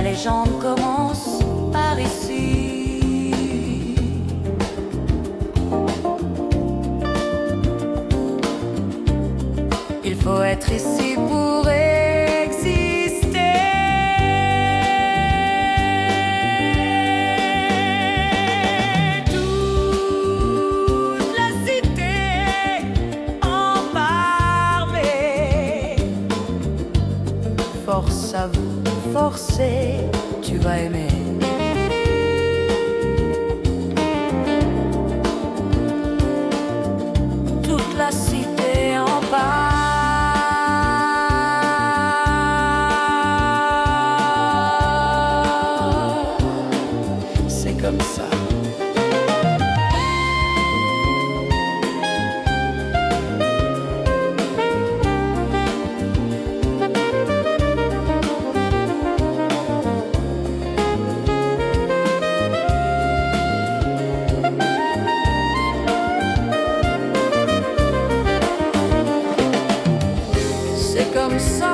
La légende commence par ici. Il faut être ici pour exister. Toute la cité en parlait. Force à vous, forcez, tu vas aimer. Toute la cité en parle. C'est comme ça. C'est comme ça.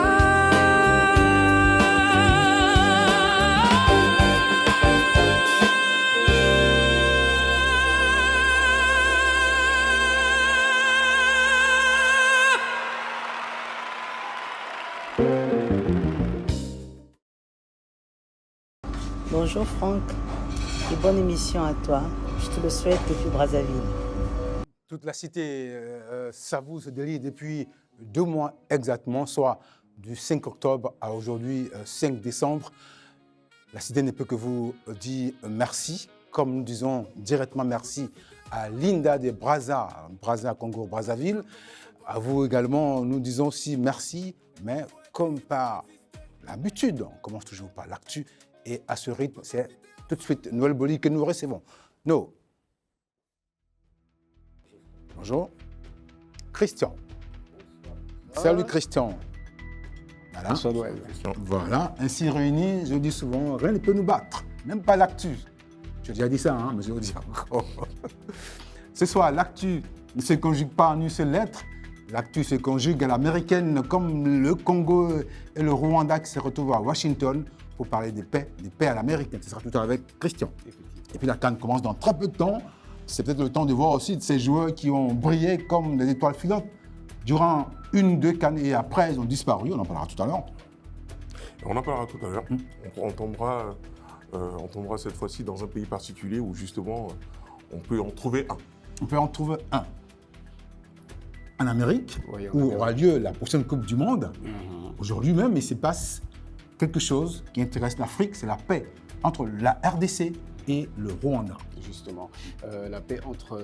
Bonjour Franck, et bonne émission à toi. Je te le souhaite depuis Brazzaville. Toute la cité s'avoue ce délit depuis 2 mois exactement, soit du 5 octobre à aujourd'hui 5 décembre. La cité ne peut que vous dire merci, comme nous disons directement merci à Linda de Brazza, Congo, Brazzaville. À vous également, nous disons aussi merci, mais comme par l'habitude, on commence toujours par l'actu, et à ce rythme, c'est tout de suite Noël Boli que nous recevons. No. Bonjour. Christian. Salut Christian. Voilà. Bonsoir Noël. Voilà, ainsi réunis, je dis souvent, rien ne peut nous battre, même pas l'actu. J'ai déjà dit ça, hein, mais je le dis encore. Ce soir, l'actu ne se conjugue pas en une seule lettre. L'actu se conjugue à l'américaine, comme le Congo et le Rwanda qui se retrouvent à Washington pour parler des paix à l'américaine. Ce sera tout à l'heure avec Christian. Et puis la CAN commence dans très peu de temps. C'est peut-être le temps de voir aussi de ces joueurs qui ont brillé comme des étoiles filantes durant 1-2 CAN et après ils ont disparu. On en parlera tout à l'heure. On en parlera tout à l'heure. On tombera cette fois-ci dans un pays particulier où justement on peut en trouver un. On peut en trouver un. En Amérique, Oui, en où Amérique. aura lieu la prochaine Coupe du Monde. Aujourd'hui même, il se passe quelque chose qui intéresse l'Afrique, c'est la paix entre la RDC et le Rwanda. Justement, la paix entre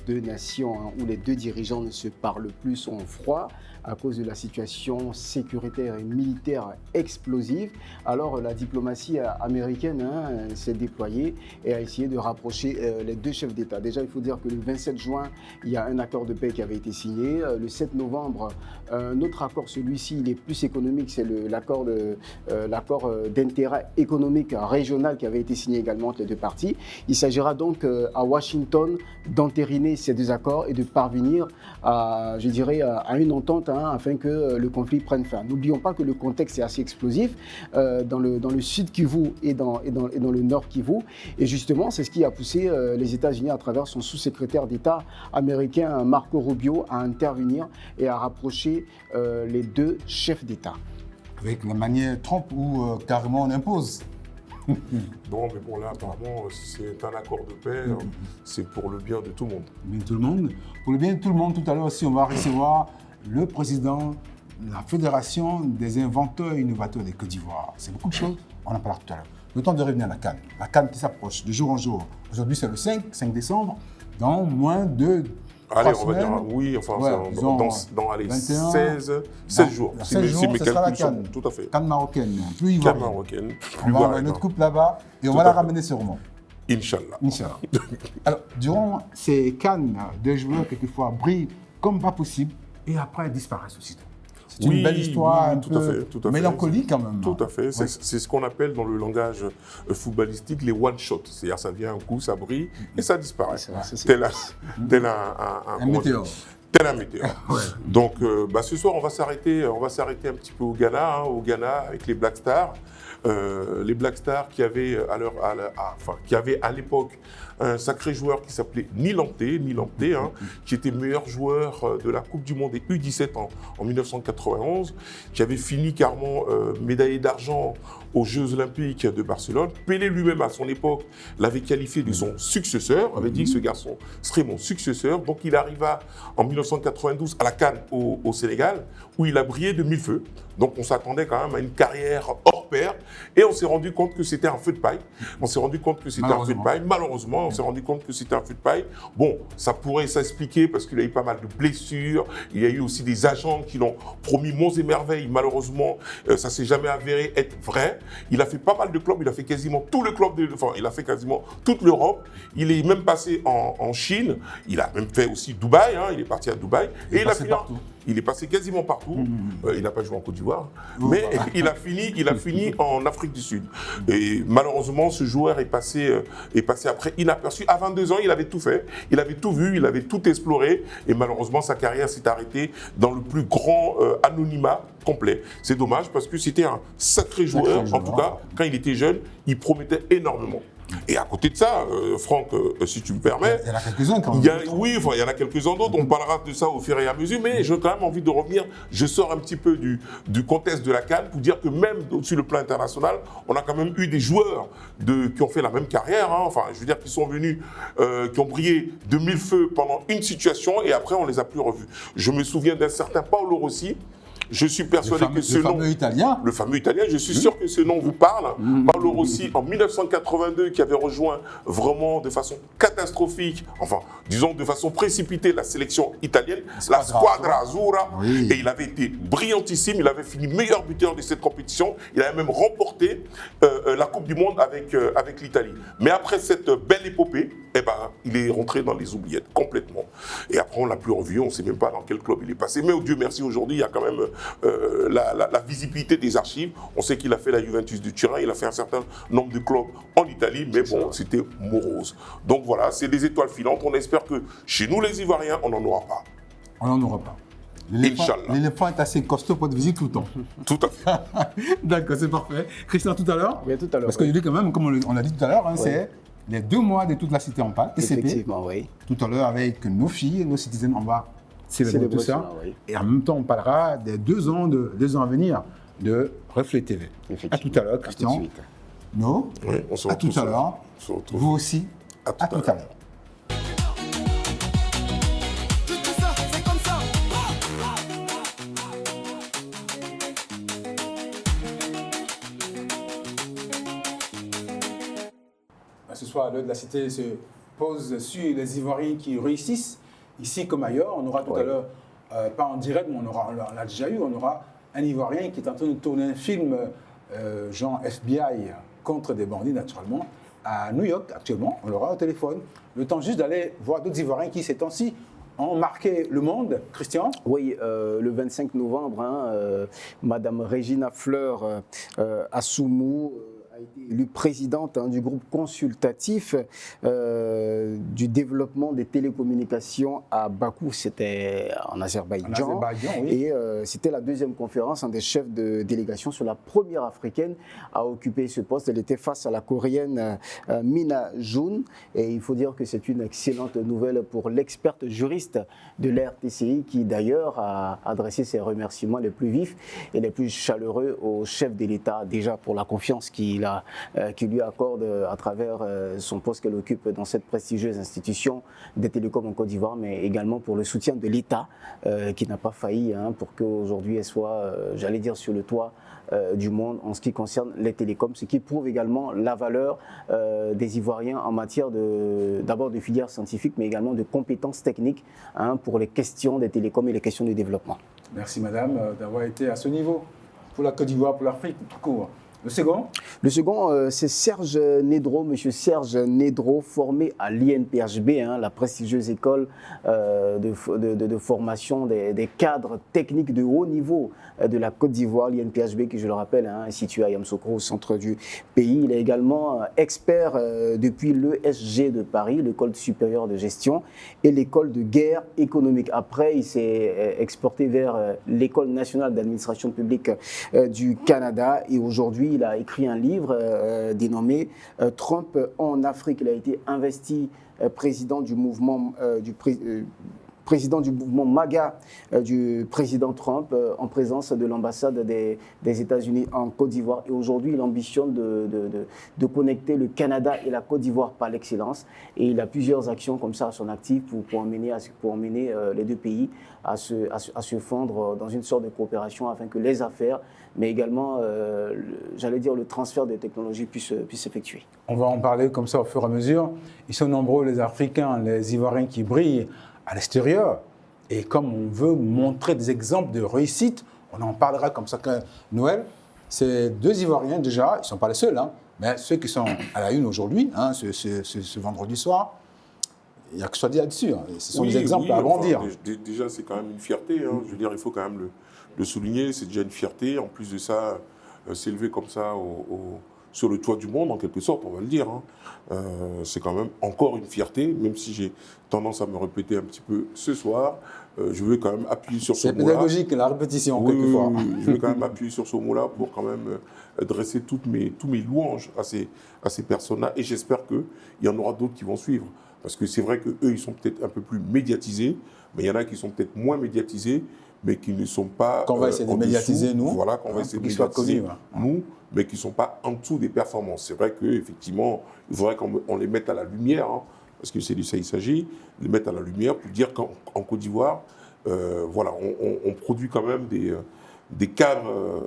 deux nations hein, où les deux dirigeants ne se parlent plus sont froids à cause de la situation sécuritaire et militaire explosive. Alors la diplomatie américaine hein, s'est déployée et a essayé de rapprocher les deux chefs d'État. Déjà, il faut dire que le 27 juin, il y a un accord de paix qui avait été signé. Le 7 novembre, un autre accord, celui-ci, il est plus économique, c'est l'accord d'intérêt économique régional qui avait été signé également entre les deux parties. Il s'agira donc à Washington d'entériner ces deux accords et de parvenir à, je dirais, à une entente hein, afin que le conflit prenne fin. N'oublions pas que le contexte est assez explosif dans le sud Kivu et dans le nord Kivu. Et justement, c'est ce qui a poussé les États-Unis à travers son sous-secrétaire d'État américain Marco Rubio à intervenir et à rapprocher les deux chefs d'État. Avec la manière Trump où carrément on impose. Non, mais bon, là, apparemment, c'est un accord de paix, c'est pour le bien de tout le monde. Bien tout le monde. Pour le bien de tout le monde, tout à l'heure aussi, on va recevoir le président de la Fédération des inventeurs et innovateurs de Côte d'Ivoire. C'est beaucoup de choses, on en parlera tout à l'heure. Le temps de revenir à la CAN. La CAN qui s'approche de jour en jour. Aujourd'hui, c'est le 5 décembre, dans moins de 3 Allez, on semaines. va dire, oui, enfin, Ouais, dans allez, 21, 16 jours. Dans Si 16 mes, jours, si mes ce sera la calculs sont CAN. tout à fait. CAN marocaine, plus CAN ivoirienne. marocaine, On plus va avoir ivoirienne. notre coupe là-bas et on Tout va à la fait. ramener sûrement. Inch'Allah. Inch'Allah. Alors, durant ces cannes, des joueurs quelquefois brillent comme pas possible et après disparaissent aussi. C'est Oui, une belle histoire, oui, un tout à peu fait, tout à fait. mélancolique quand même. Tout à fait. Ouais. C'est ce qu'on appelle dans le langage footballistique les one-shots. C'est-à-dire ça vient un coup, ça brille et ça disparaît. Tel Un météore. Tel un météore. Ouais. Donc ce soir, on va s'arrêter un petit peu au Ghana, avec les Black Stars. les Black Stars qui avaient qui avaient à l'époque un sacré joueur qui s'appelait Nilamte, qui était meilleur joueur de la Coupe du Monde des U17 en 1991, qui avait fini carrément médaillé d'argent aux Jeux Olympiques de Barcelone. Pelé lui-même, à son époque, l'avait qualifié de son successeur, avait dit que ce garçon serait mon successeur. Donc il arriva en 1992 à la CAN au Sénégal, où il a brillé de mille feux. Donc on s'attendait quand même à une carrière hors pair, et on s'est rendu compte que c'était un feu de paille. Malheureusement, on s'est rendu compte que c'était un feu de paille. Bon, ça pourrait s'expliquer parce qu'il a eu pas mal de blessures. Il y a eu aussi des agents qui l'ont promis monts et merveilles. Malheureusement, ça s'est jamais avéré être vrai. Il a fait pas mal de clubs. Il a fait quasiment tous les clubs, il a fait quasiment toute l'Europe. Il est même passé en Chine. Il a même fait aussi Dubaï. Il est parti à Dubaï. Il est passé partout. Il est passé quasiment partout. Il n'a pas joué en Côte d'Ivoire, mais il a fini en Afrique du Sud. Et malheureusement, ce joueur est passé après inaperçu. À 22 ans, il avait tout fait, il avait tout vu, il avait tout exploré. Et malheureusement, sa carrière s'est arrêtée dans le plus grand anonymat complet. C'est dommage parce que c'était un sacré joueur. En tout cas, quand il était jeune, il promettait énormément. Et à côté de ça, Franck, si tu me permets, il y en a quelques-uns quand même. Il y en a quelques-uns d'autres, on parlera de ça au fur et à mesure, mais j'ai quand même envie de revenir, je sors un petit peu du contexte de la CAN pour dire que même sur le plan international, on a quand même eu des joueurs qui ont fait la même carrière, qui sont venus, qui ont brillé de mille feux pendant une situation et après on les a plus revus. Je me souviens d'un certain Paolo Rossi. Je suis persuadé que ce nom... Le fameux Italien, je suis sûr que ce nom vous parle. Paolo Rossi, en 1982, qui avait rejoint vraiment de façon catastrophique, disons de façon précipitée, la sélection italienne, la Squadra Azzurra. Oui. Et il avait été brillantissime, il avait fini meilleur buteur de cette compétition. Il avait même remporté la Coupe du Monde avec l'Italie. Mais après cette belle épopée, il est rentré dans les oubliettes complètement. Et après, on ne l'a plus revu, on ne sait même pas dans quel club il est passé. Mais Dieu merci, aujourd'hui, il y a quand même la visibilité des archives. On sait qu'il a fait la Juventus de Turin, il a fait un certain nombre de clubs en Italie, mais bon, c'était morose. Donc voilà, c'est des étoiles filantes. On espère que chez nous, les Ivoiriens, on n'en aura pas. On n'en aura pas. L'éléphant est assez costaud pour te visiter tout le temps. Tout à fait. D'accord, c'est parfait. Christian, tout à l'heure. Oui, tout à l'heure. Parce que je dis quand même, comme on l'a dit tout à l'heure, c'est les 2 mois de toute la cité en pâle, TCP. Effectivement, oui. Tout à l'heure, avec nos filles, nos citoyennes, on va célébrer tout ça. Oui. Et en même temps, on parlera des 2 ans à venir de Reflet TV. À tout à l'heure, Christian. No. Oui, on se retrouve. À tout à l'heure. Vous aussi. À tout à l'heure. Ce soir, l'heure de la cité se pose sur les Ivoiriens qui réussissent, ici comme ailleurs. On aura tout à l'heure, pas en direct, mais on l'a déjà eu, on aura un Ivoirien qui est en train de tourner un film, genre FBI, contre des bandits, naturellement, à New York actuellement. On l'aura au téléphone. Le temps juste d'aller voir d'autres Ivoiriens qui, ces temps-ci, ont marqué le monde. Christian ? Oui, le 25 novembre, Madame Regina Fleur Assoumou a été élue présidente du groupe consultatif du développement des télécommunications à Bakou, c'était en Azerbaïdjan. Oui. Et c'était la 2e conférence des chefs de délégation sur la première africaine à occuper ce poste. Elle était face à la coréenne Mina Jun. Et il faut dire que c'est une excellente nouvelle pour l'experte juriste de l'RTCI qui d'ailleurs a adressé ses remerciements les plus vifs et les plus chaleureux au chef de l'État, déjà pour la confiance qui lui accorde à travers son poste qu'elle occupe dans cette prestigieuse institution des télécoms en Côte d'Ivoire, mais également pour le soutien de l'État qui n'a pas failli pour qu'aujourd'hui elle soit, j'allais dire, sur le toit du monde en ce qui concerne les télécoms, ce qui prouve également la valeur des Ivoiriens en matière d'abord de filières scientifiques, mais également de compétences techniques pour les questions des télécoms et les questions du développement. Merci madame d'avoir été à ce niveau pour la Côte d'Ivoire, pour l'Afrique tout court. Le second ? Le second, c'est Serge Nedro, monsieur Serge Nedro, formé à l'INPHB, la prestigieuse école de formation des cadres techniques de haut niveau de la Côte d'Ivoire. L'INPHB, qui je le rappelle, est situé à Yamoussoukro, au centre du pays. Il est également expert depuis l'ESG de Paris, l'école supérieure de gestion, et l'école de guerre économique. Après, il s'est exporté vers l'école nationale d'administration publique du Canada, et aujourd'hui, il a écrit un livre dénommé Trump en Afrique. Il a été investi président du mouvement président du mouvement MAGA du président Trump en présence de l'ambassade des États-Unis en Côte d'Ivoire. Et aujourd'hui, il ambitionne de connecter le Canada et la Côte d'Ivoire par l'excellence. Et il a plusieurs actions comme ça à son actif pour emmener les deux pays à se fondre dans une sorte de coopération afin que les affaires, mais également, j'allais dire, le transfert de technologies puisse s'effectuer. On va en parler comme ça au fur et à mesure. Ils sont nombreux, les Africains, les Ivoiriens qui brillent à l'extérieur. Et comme on veut montrer des exemples de réussite, on en parlera comme ça que Noël. Ces deux Ivoiriens déjà, ils ne sont pas les seuls, hein, mais ceux qui sont à la une aujourd'hui, hein, ce vendredi soir, il n'y a que ça à dire là-dessus. Hein. Ce sont des exemples à agrandir. Enfin, déjà, c'est quand même une fierté. Hein. Je veux dire, il faut quand même le souligner. C'est déjà une fierté. En plus de ça, s'élever comme ça sur le toit du monde, en quelque sorte, on va le dire. Hein. C'est quand même encore une fierté, même si j'ai tendance à me répéter un petit peu ce soir. Je veux quand même appuyer sur ce mot-là. C'est pédagogique, la répétition, quelquefois. Oui, je veux quand même appuyer sur ce mot-là pour quand même dresser tous mes louanges à ces personnes-là. Et j'espère qu'il y en aura d'autres qui vont suivre. Parce que c'est vrai qu'eux, ils sont peut-être un peu plus médiatisés, mais il y en a qui sont peut-être moins médiatisés, mais qui ne sont pas. Qu'on va essayer de médiatiser, nous. Voilà, qu'on va essayer de médiatiser, nous, mais qui ne sont pas en dessous des performances. C'est vrai qu'effectivement, il faudrait qu'on les mette à la lumière, hein, parce que c'est de ça il s'agit, les mettre à la lumière pour dire qu'en Côte d'Ivoire, voilà, on produit quand même des cadres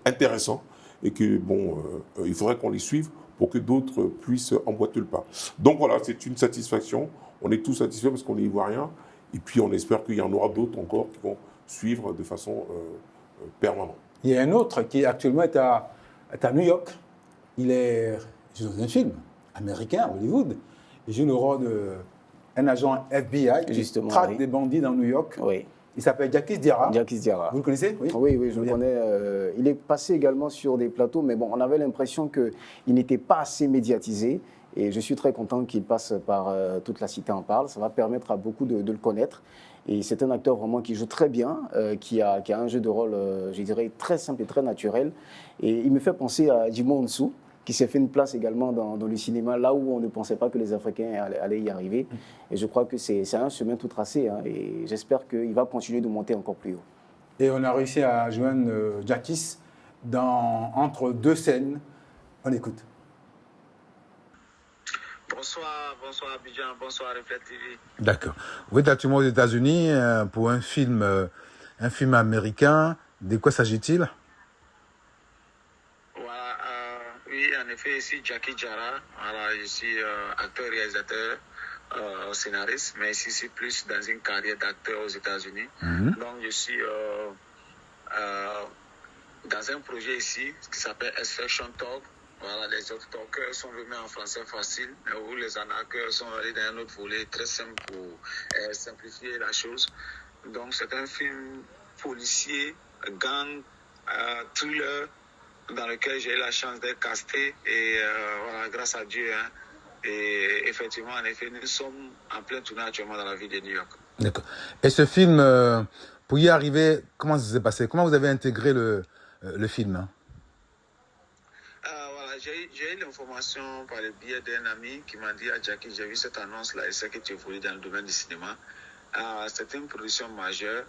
intéressants et que, bon, il faudrait qu'on les suive pour que d'autres puissent emboîter le pas. Donc voilà, c'est une satisfaction. On est tous satisfaits parce qu'on est Ivoiriens. Et puis on espère qu'il y en aura d'autres encore qui vont suivre de façon permanente. Il y a un autre qui actuellement est à New York. Il est dans un film américain, Hollywood. Il joue le rôle d'un agent FBI qui traque des bandits dans New York. Oui. Il s'appelle Jackie Diarra. Jackie Diarra. Vous le connaissez? Oui, je le connais. Il est passé également sur des plateaux, mais bon, on avait l'impression qu'il n'était pas assez médiatisé. Et je suis très content qu'il passe par Toute la Cité en parle. Ça va permettre à beaucoup de le connaître. Et c'est un acteur vraiment qui joue très bien, qui a un jeu de rôle, je dirais, très simple et très naturel. Et il me fait penser à Djimon Hounsou, qui s'est fait une place également dans le cinéma, là où on ne pensait pas que les Africains allaient y arriver. Et je crois que c'est un chemin tout tracé, hein, et j'espère qu'il va continuer de monter encore plus haut. Et on a réussi à joindre Jackie entre deux scènes. On écoute. Bonsoir Abidjan, bonsoir Reflet TV. D'accord. Vous êtes actuellement aux États-Unis pour un film américain. De quoi s'agit-il? Oui, en effet, ici Jackie Diarra. Voilà, je suis acteur, réalisateur, scénariste, mais ici c'est plus dans une carrière d'acteur aux États-Unis. Donc je suis dans un projet ici qui s'appelle Extraction Talk. Voilà, les autres talkers sont remis en français facile, où les arnaqueurs sont allés dans un autre volet très simple pour simplifier la chose. Donc c'est un film policier, gang, thriller, dans lequel j'ai eu la chance d'être casté et voilà, grâce à Dieu. Hein, et effectivement, en effet, nous sommes en plein tournage actuellement dans la ville de New York. D'accord. Et ce film, pour y arriver, comment ça s'est passé? Comment vous avez intégré le film, hein? Voilà, j'ai eu l'information par le biais d'un ami qui m'a dit: Jackie, j'ai vu cette annonce-là et c'est que tu évolues dans le domaine du cinéma. C'est une production majeure.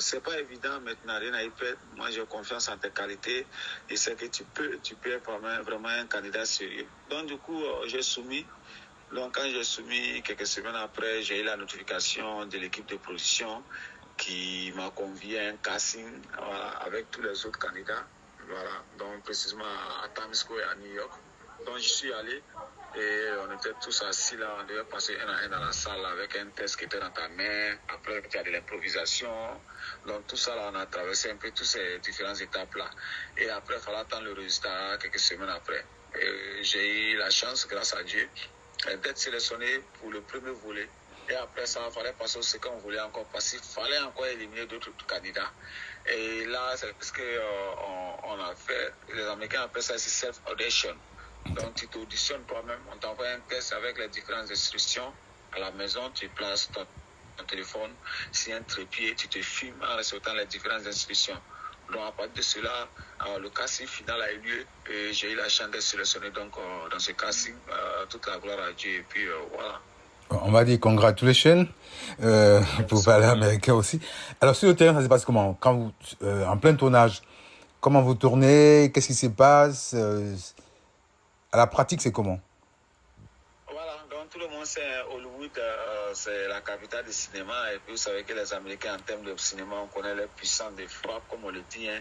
C'est pas évident maintenant, rien à y perdre. Moi, j'ai confiance en tes qualités et c'est que tu peux être vraiment un candidat sérieux. Donc, du coup, j'ai soumis. Donc, quand j'ai soumis, quelques semaines après, j'ai eu la notification de l'équipe de production qui m'a convié à un casting, voilà, avec tous les autres candidats. Voilà, donc précisément à Times Square à New York. Donc, je suis allé. Et on était tous assis là, on devait passer un à un dans la salle avec un test qui était dans ta main. Après, il y a de l'improvisation. Donc tout ça, là, on a traversé un peu toutes ces différentes étapes-là. Et après, il fallait attendre le résultat quelques semaines après. Et j'ai eu la chance, grâce à Dieu, d'être sélectionné pour le premier volet. Et après ça, il fallait passer au second volet encore, parce qu'il fallait encore éliminer d'autres candidats. Et là, c'est ce qu'on a fait. Les Américains appellent ça self-audition. Donc, tu t'auditionnes toi-même, on t'envoie un test avec les différentes instructions. À la maison, tu places ton téléphone sur un trépied, tu te filmes en respectant les différentes instructions. Donc à partir de cela, le casting final a eu lieu et j'ai eu la chance d'être sélectionné donc, dans ce casting. Toute la gloire à Dieu et puis voilà. On va dire congratulations pour parler américain aussi. Alors sur le terrain, ça se passe comment? Quand vous, en plein tournage, comment vous tournez? Qu'est-ce qui se passe? À la pratique, c'est comment? Voilà, donc tout le monde sait Hollywood, c'est la capitale du cinéma. Et puis vous savez que les Américains, en termes de cinéma, on connaît leur puissance de frappe, comme on le dit. Hein.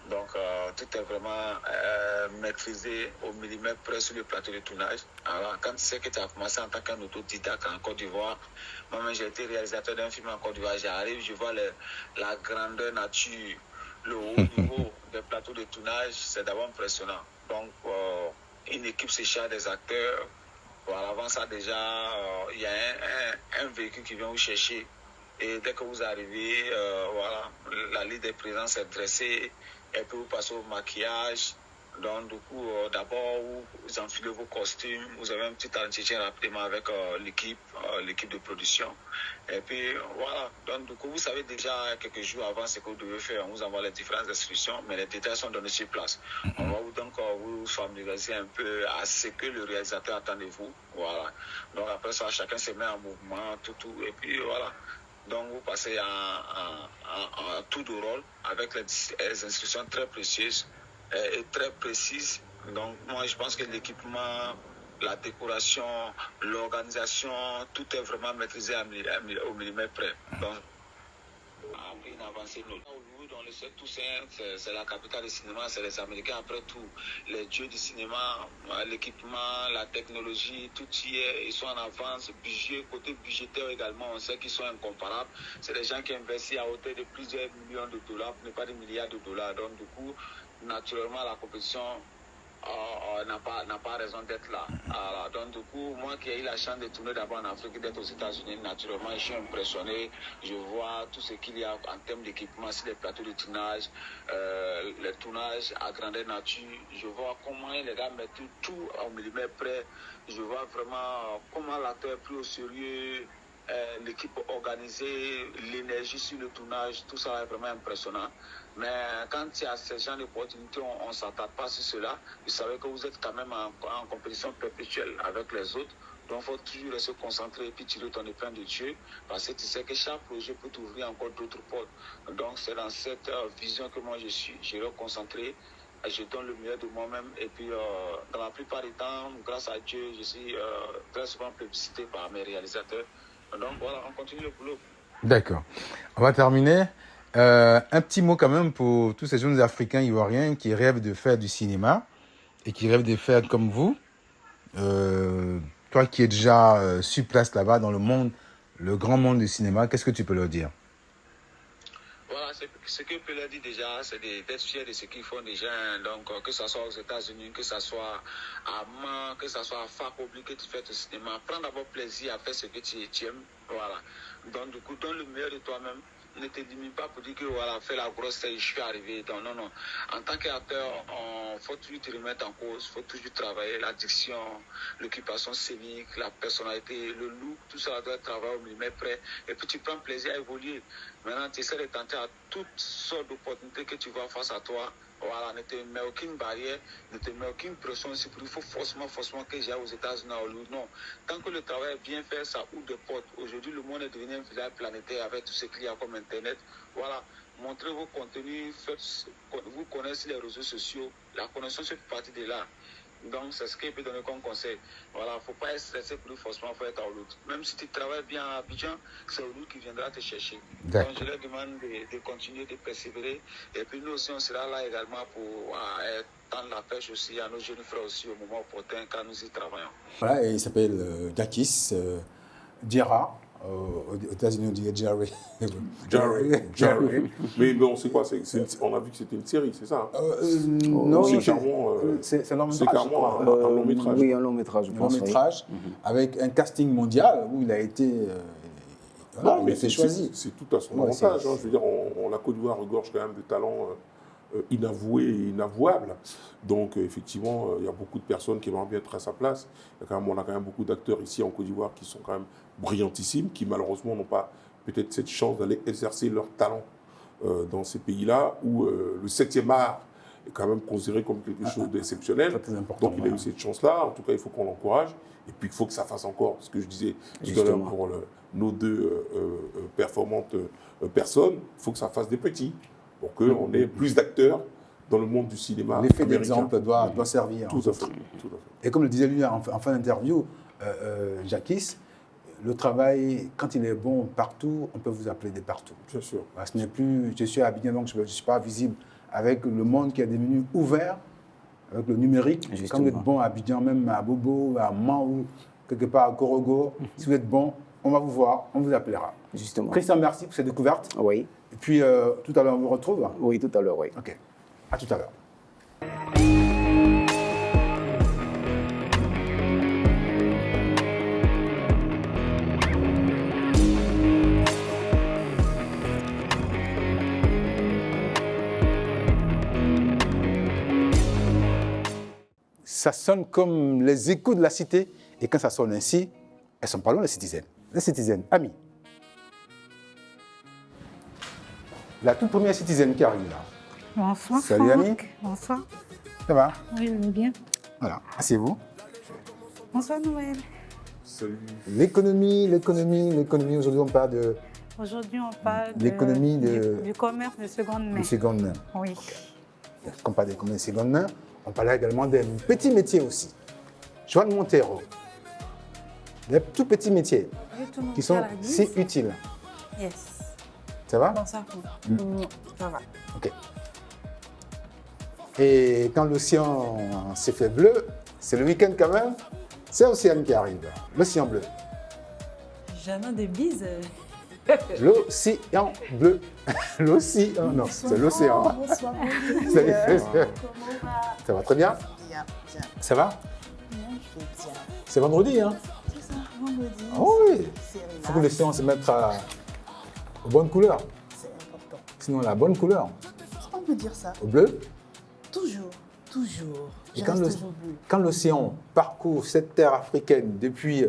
Donc tout est vraiment maîtrisé au millimètre près sur le plateau de tournage. Alors quand tu sais que tu as commencé en tant qu'un autodidacte en Côte d'Ivoire, moi-même j'ai été réalisateur d'un film en Côte d'Ivoire, j'arrive, je vois la grandeur nature, le haut niveau des plateaux de tournage, c'est d'abord impressionnant. Donc une équipe se charge des acteurs. Voilà, avant ça déjà, il y a un véhicule qui vient vous chercher. Et dès que vous arrivez, voilà, la liste des présences est dressée. Et puis vous passez au maquillage. Donc du coup, d'abord, vous enfilez vos costumes. Vous avez un petit entretien rapidement avec l'équipe de production. Et puis voilà, donc du coup, vous savez déjà quelques jours avant ce que vous devez faire. On vous envoie les différentes instructions, mais les détails sont donnés sur place. On va donc vous familiariser un peu à ce que le réalisateur attend de vous. Voilà. Donc après ça, chacun se met en mouvement, tout. Et puis voilà. Donc vous passez en tour de rôle avec les instructions très précieuses et très précises. Donc moi je pense que l'équipement, la décoration, l'organisation, tout est vraiment maîtrisé au millimètre près. Donc une avancée notable. On le sait tous, c'est la capitale du cinéma, c'est les Américains après tout. Les dieux du cinéma, l'équipement, la technologie, tout y est, ils sont en avance. Côté budgétaire également, on sait qu'ils sont incomparables. C'est des gens qui investissent à hauteur de plusieurs millions de dollars, pour ne pas des milliards de dollars. Donc du coup, naturellement, la compétition n'a pas raison d'être là. Alors, donc du coup, moi qui ai eu la chance de tourner d'abord en Afrique, d'être aux États-Unis, naturellement, je suis impressionné. Je vois tout ce qu'il y a en termes d'équipement sur les plateaux de tournage, les tournages à grandeur nature. Je vois comment les gars mettent tout au millimètre près. Je vois vraiment comment l'acteur est pris au sérieux. L'équipe organisée, l'énergie sur le tournage, tout ça est vraiment impressionnant. Mais quand il y a ce genre d'opportunités, on ne s'attarde pas sur cela. Vous savez que vous êtes quand même en compétition perpétuelle avec les autres. Donc il faut toujours rester concentré et puis tirer ton épingle de jeu. Parce que tu sais que chaque projet peut t'ouvrir encore d'autres portes. Donc c'est dans cette vision que moi je suis. Je vais concentrer. Je donne le meilleur de moi-même. Et puis dans la plupart du temps, grâce à Dieu, je suis très souvent plébiscité par mes réalisateurs. Donc voilà, on continue le boulot. D'accord. On va terminer. Un petit mot quand même pour tous ces jeunes Africains ivoiriens qui rêvent de faire du cinéma et qui rêvent de faire comme vous. Toi qui es déjà sur place là-bas dans le monde, le grand monde du cinéma, qu'est-ce que tu peux leur dire? Voilà, ce que je peux leur dire déjà, c'est d'être fiers de ce qu'ils font déjà. Donc, que ce soit aux États-Unis, que ce soit à Mans, que ce soit à Fakobli, que tu fais du cinéma. Prends d'abord plaisir à faire ce que tu aimes. Voilà. Donc, du coup, donne le meilleur de toi-même. Ne te diminue pas pour dire que voilà, fais la grosse tête, je suis arrivé. Donc, non, non. En tant qu'acteur, il faut toujours te remettre en cause, il faut toujours travailler la diction, l'occupation scénique, la personnalité, le look, tout ça doit travailler au millimètre près. Et puis tu prends plaisir à évoluer. Maintenant, tu essaies de tenter à toutes sortes d'opportunités que tu vois face à toi. Voilà, ne te mets aucune barrière, ne te mets aucune pression. Il faut forcément que j'aille aux États-Unis, à Hollywood. Non. Tant que le travail est bien fait, ça ouvre des portes. Aujourd'hui, le monde est devenu un village planétaire avec tout ce qu'il y a comme Internet. Voilà. Montrez vos contenus, vous connaissez les réseaux sociaux. La connaissance fait partie de là. Donc, c'est ce que je peux donner comme conseil. Voilà, il ne faut pas être stressé pour forcément faire ta Hollywood. Même si tu travailles bien à Abidjan, c'est Hollywood qui viendra te chercher. Donc, je leur demande de continuer, de persévérer. Et puis, nous aussi, on sera là également pour tendre la pêche aussi à nos jeunes frères aussi au moment opportun quand nous y travaillons. Voilà, et il s'appelle Dakis Dira. Aux États-Unis, on dit Jerry. Jerry. Mais bon, c'est quoi on a vu que c'était une série, c'est ça? Non, c'est carrément. C'est un long métrage. C'est carrément un long métrage. Oui, un long métrage, je pense. Un long métrage avec un casting mondial où il a été. Non, mais c'est choisi. C'est tout à son avantage. Je veux dire, la Côte d'Ivoire regorge quand même de talents inavoués et inavouables. Donc, effectivement, il y a beaucoup de personnes qui aimeraient bien être à sa place. On a quand même beaucoup d'acteurs ici en Côte d'Ivoire qui sont quand même brillantissimes, qui malheureusement n'ont pas peut-être cette chance d'aller exercer leur talent dans ces pays-là où le 7e art est quand même considéré comme quelque chose d'exceptionnel. C'est très important, Donc il a eu cette chance-là. En tout cas, il faut qu'on l'encourage. Et puis il faut que ça fasse encore, ce que je disais tout à l'heure pour nos deux performantes personnes, il faut que ça fasse des petits pour qu'on ait plus d'acteurs dans le monde du cinéma L'effet américain. d'exemple doit servir. Tout à fait. Et comme le disait lui en fin d'interview, Jacques, le travail, quand il est bon partout, on peut vous appeler de partout. Bien sûr. Ce n'est plus, je suis à Abidjan, donc je ne suis pas visible. Avec le monde qui est devenu ouvert, avec le numérique, quand vous êtes bon à Abidjan, même à Bobo, à Man ou quelque part à Korogo, si vous êtes bon, on va vous voir, on vous appellera. Justement. Christian, merci pour cette découverte. Oui. Et puis, tout à l'heure, on vous retrouve. Oui, tout à l'heure, oui. OK. À tout à l'heure. Ça sonne comme les échos de la cité. Et quand ça sonne ainsi, elles sont pas loin, les citizennes. Les citizennes, amis. La toute première citizen qui arrive là. Bonsoir. Salut, Franck. Annie. Bonsoir. Ça va? Oui, je vais bien. Voilà, asseyez-vous. Bonsoir, Noël. Salut. L'économie, aujourd'hui on parle de Aujourd'hui, on parle l'économie du commerce de seconde main. seconde main. Oui. Quand on parle des commerces de seconde main, on parle également des petits métiers aussi. Joanne Montero, des tout petits métiers qui sont si utiles. Yes. Ça va? Bonsoir, Franck. Ça va. Ok. Et quand l'océan s'est fait bleu, c'est le week-end quand même, c'est l'océan qui arrive, l'océan bleu. Jamais de bise. L'océan bleu. L'océan, non, c'est l'océan. Bonsoir, Ça va très bien? Bien, bien. Ça va? Bien, je vais bien. C'est vendredi, hein? C'est ça, vendredi. Oh oui! C'est Il relax, faut que l'océan se mette aux bonnes couleurs. c'est important. Sinon, la bonne couleur, On peut dire ça. au bleu. Toujours, toujours. Et Je quand reste toujours bleu. quand l'océan parcourt cette terre africaine depuis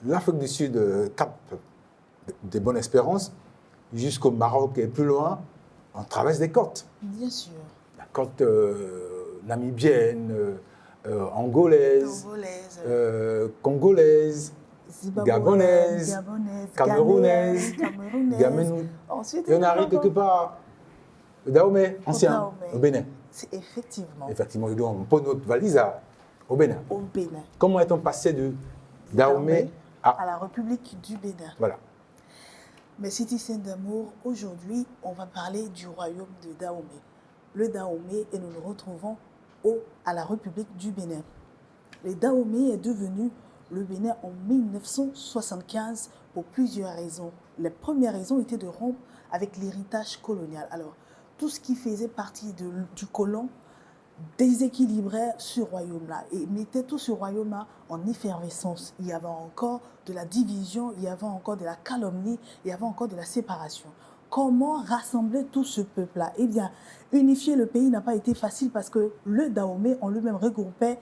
l'Afrique du Sud, Cap des Bonnes Espérances, jusqu'au Maroc et plus loin, on traverse des côtes. Bien sûr. La côte namibienne, angolaise, congolaise, Zimbabwéenne, gabonaise, camerounaise, camerounaise. Ensuite, et on arrive quelque part au Dahomey, ancien, Dahomey. au Bénin. c'est effectivement Effectivement, on pose notre valise au Bénin. au Bénin. Comment est-on passé de Dahomey à la République du Bénin. Voilà. Mes citizens d'amour, aujourd'hui, on va parler du royaume de Dahomey. Le Dahomey, et nous nous retrouvons à la République du Bénin. Le Dahomey est devenu le Bénin en 1975 pour plusieurs raisons. Les premières raisons étaient de rompre avec l'héritage colonial. Alors, tout ce qui faisait partie du colon déséquilibrait ce royaume-là et mettait tout ce royaume-là en effervescence. Il y avait encore de la division, il y avait encore de la calomnie, il y avait encore de la séparation. Comment rassembler tout ce peuple-là? Eh bien, unifier le pays n'a pas été facile parce que le Dahomey en lui-même regroupait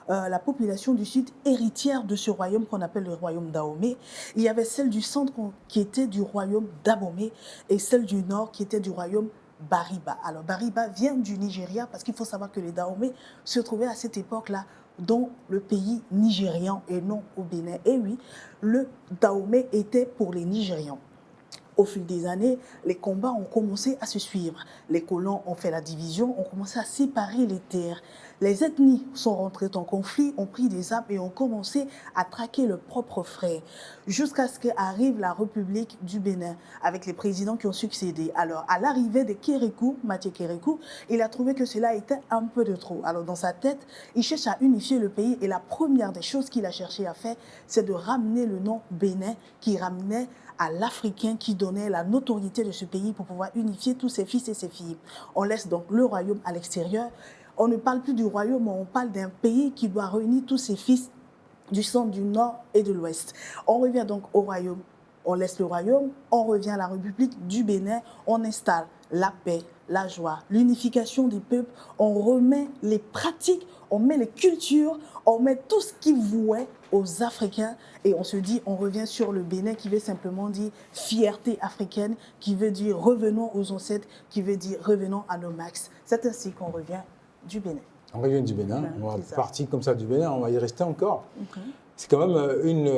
la population du Sud héritière de ce royaume qu'on appelle le royaume Dahomey. Il y avait celle du centre qui était du royaume d'Abomey et celle du nord qui était du royaume Bariba. Alors Bariba vient du Nigeria parce qu'il faut savoir que les Dahomey se trouvaient à cette époque-là dans le pays nigérian et non au Bénin. Et oui, le Dahomey était pour les Nigérians. Au fil des années, les combats ont commencé à se suivre. Les colons ont fait la division, ont commencé à séparer les terres. Les ethnies sont rentrées en conflit, ont pris des armes et ont commencé à traquer leurs propres frères. Jusqu'à ce qu'arrive la République du Bénin, avec les présidents qui ont succédé. Alors, à l'arrivée de Kérékou, Mathieu Kérékou, il a trouvé que cela était un peu de trop. Alors, dans sa tête, il cherche à unifier le pays et la première des choses qu'il a cherché à faire, c'est de ramener le nom Bénin, qui ramenait à l'Africain qui donnait la notoriété de ce pays pour pouvoir unifier tous ses fils et ses filles. On laisse donc le royaume à l'extérieur. On ne parle plus du royaume, on parle d'un pays qui doit réunir tous ses fils du centre, du nord et de l'ouest. On revient donc au royaume. On laisse le royaume, on revient à la République du Bénin, on installe la paix, la joie, l'unification des peuples. On remet les pratiques, on met les cultures, on met tout ce qui vouait aux Africains et on se dit, on revient sur le Bénin qui veut simplement dire fierté africaine, qui veut dire revenons aux ancêtres, qui veut dire revenons à nos max. C'est ainsi qu'on revient du Bénin. On revient du Bénin, on va c'est ça. partir comme ça du Bénin, on va y rester encore. C'est quand même une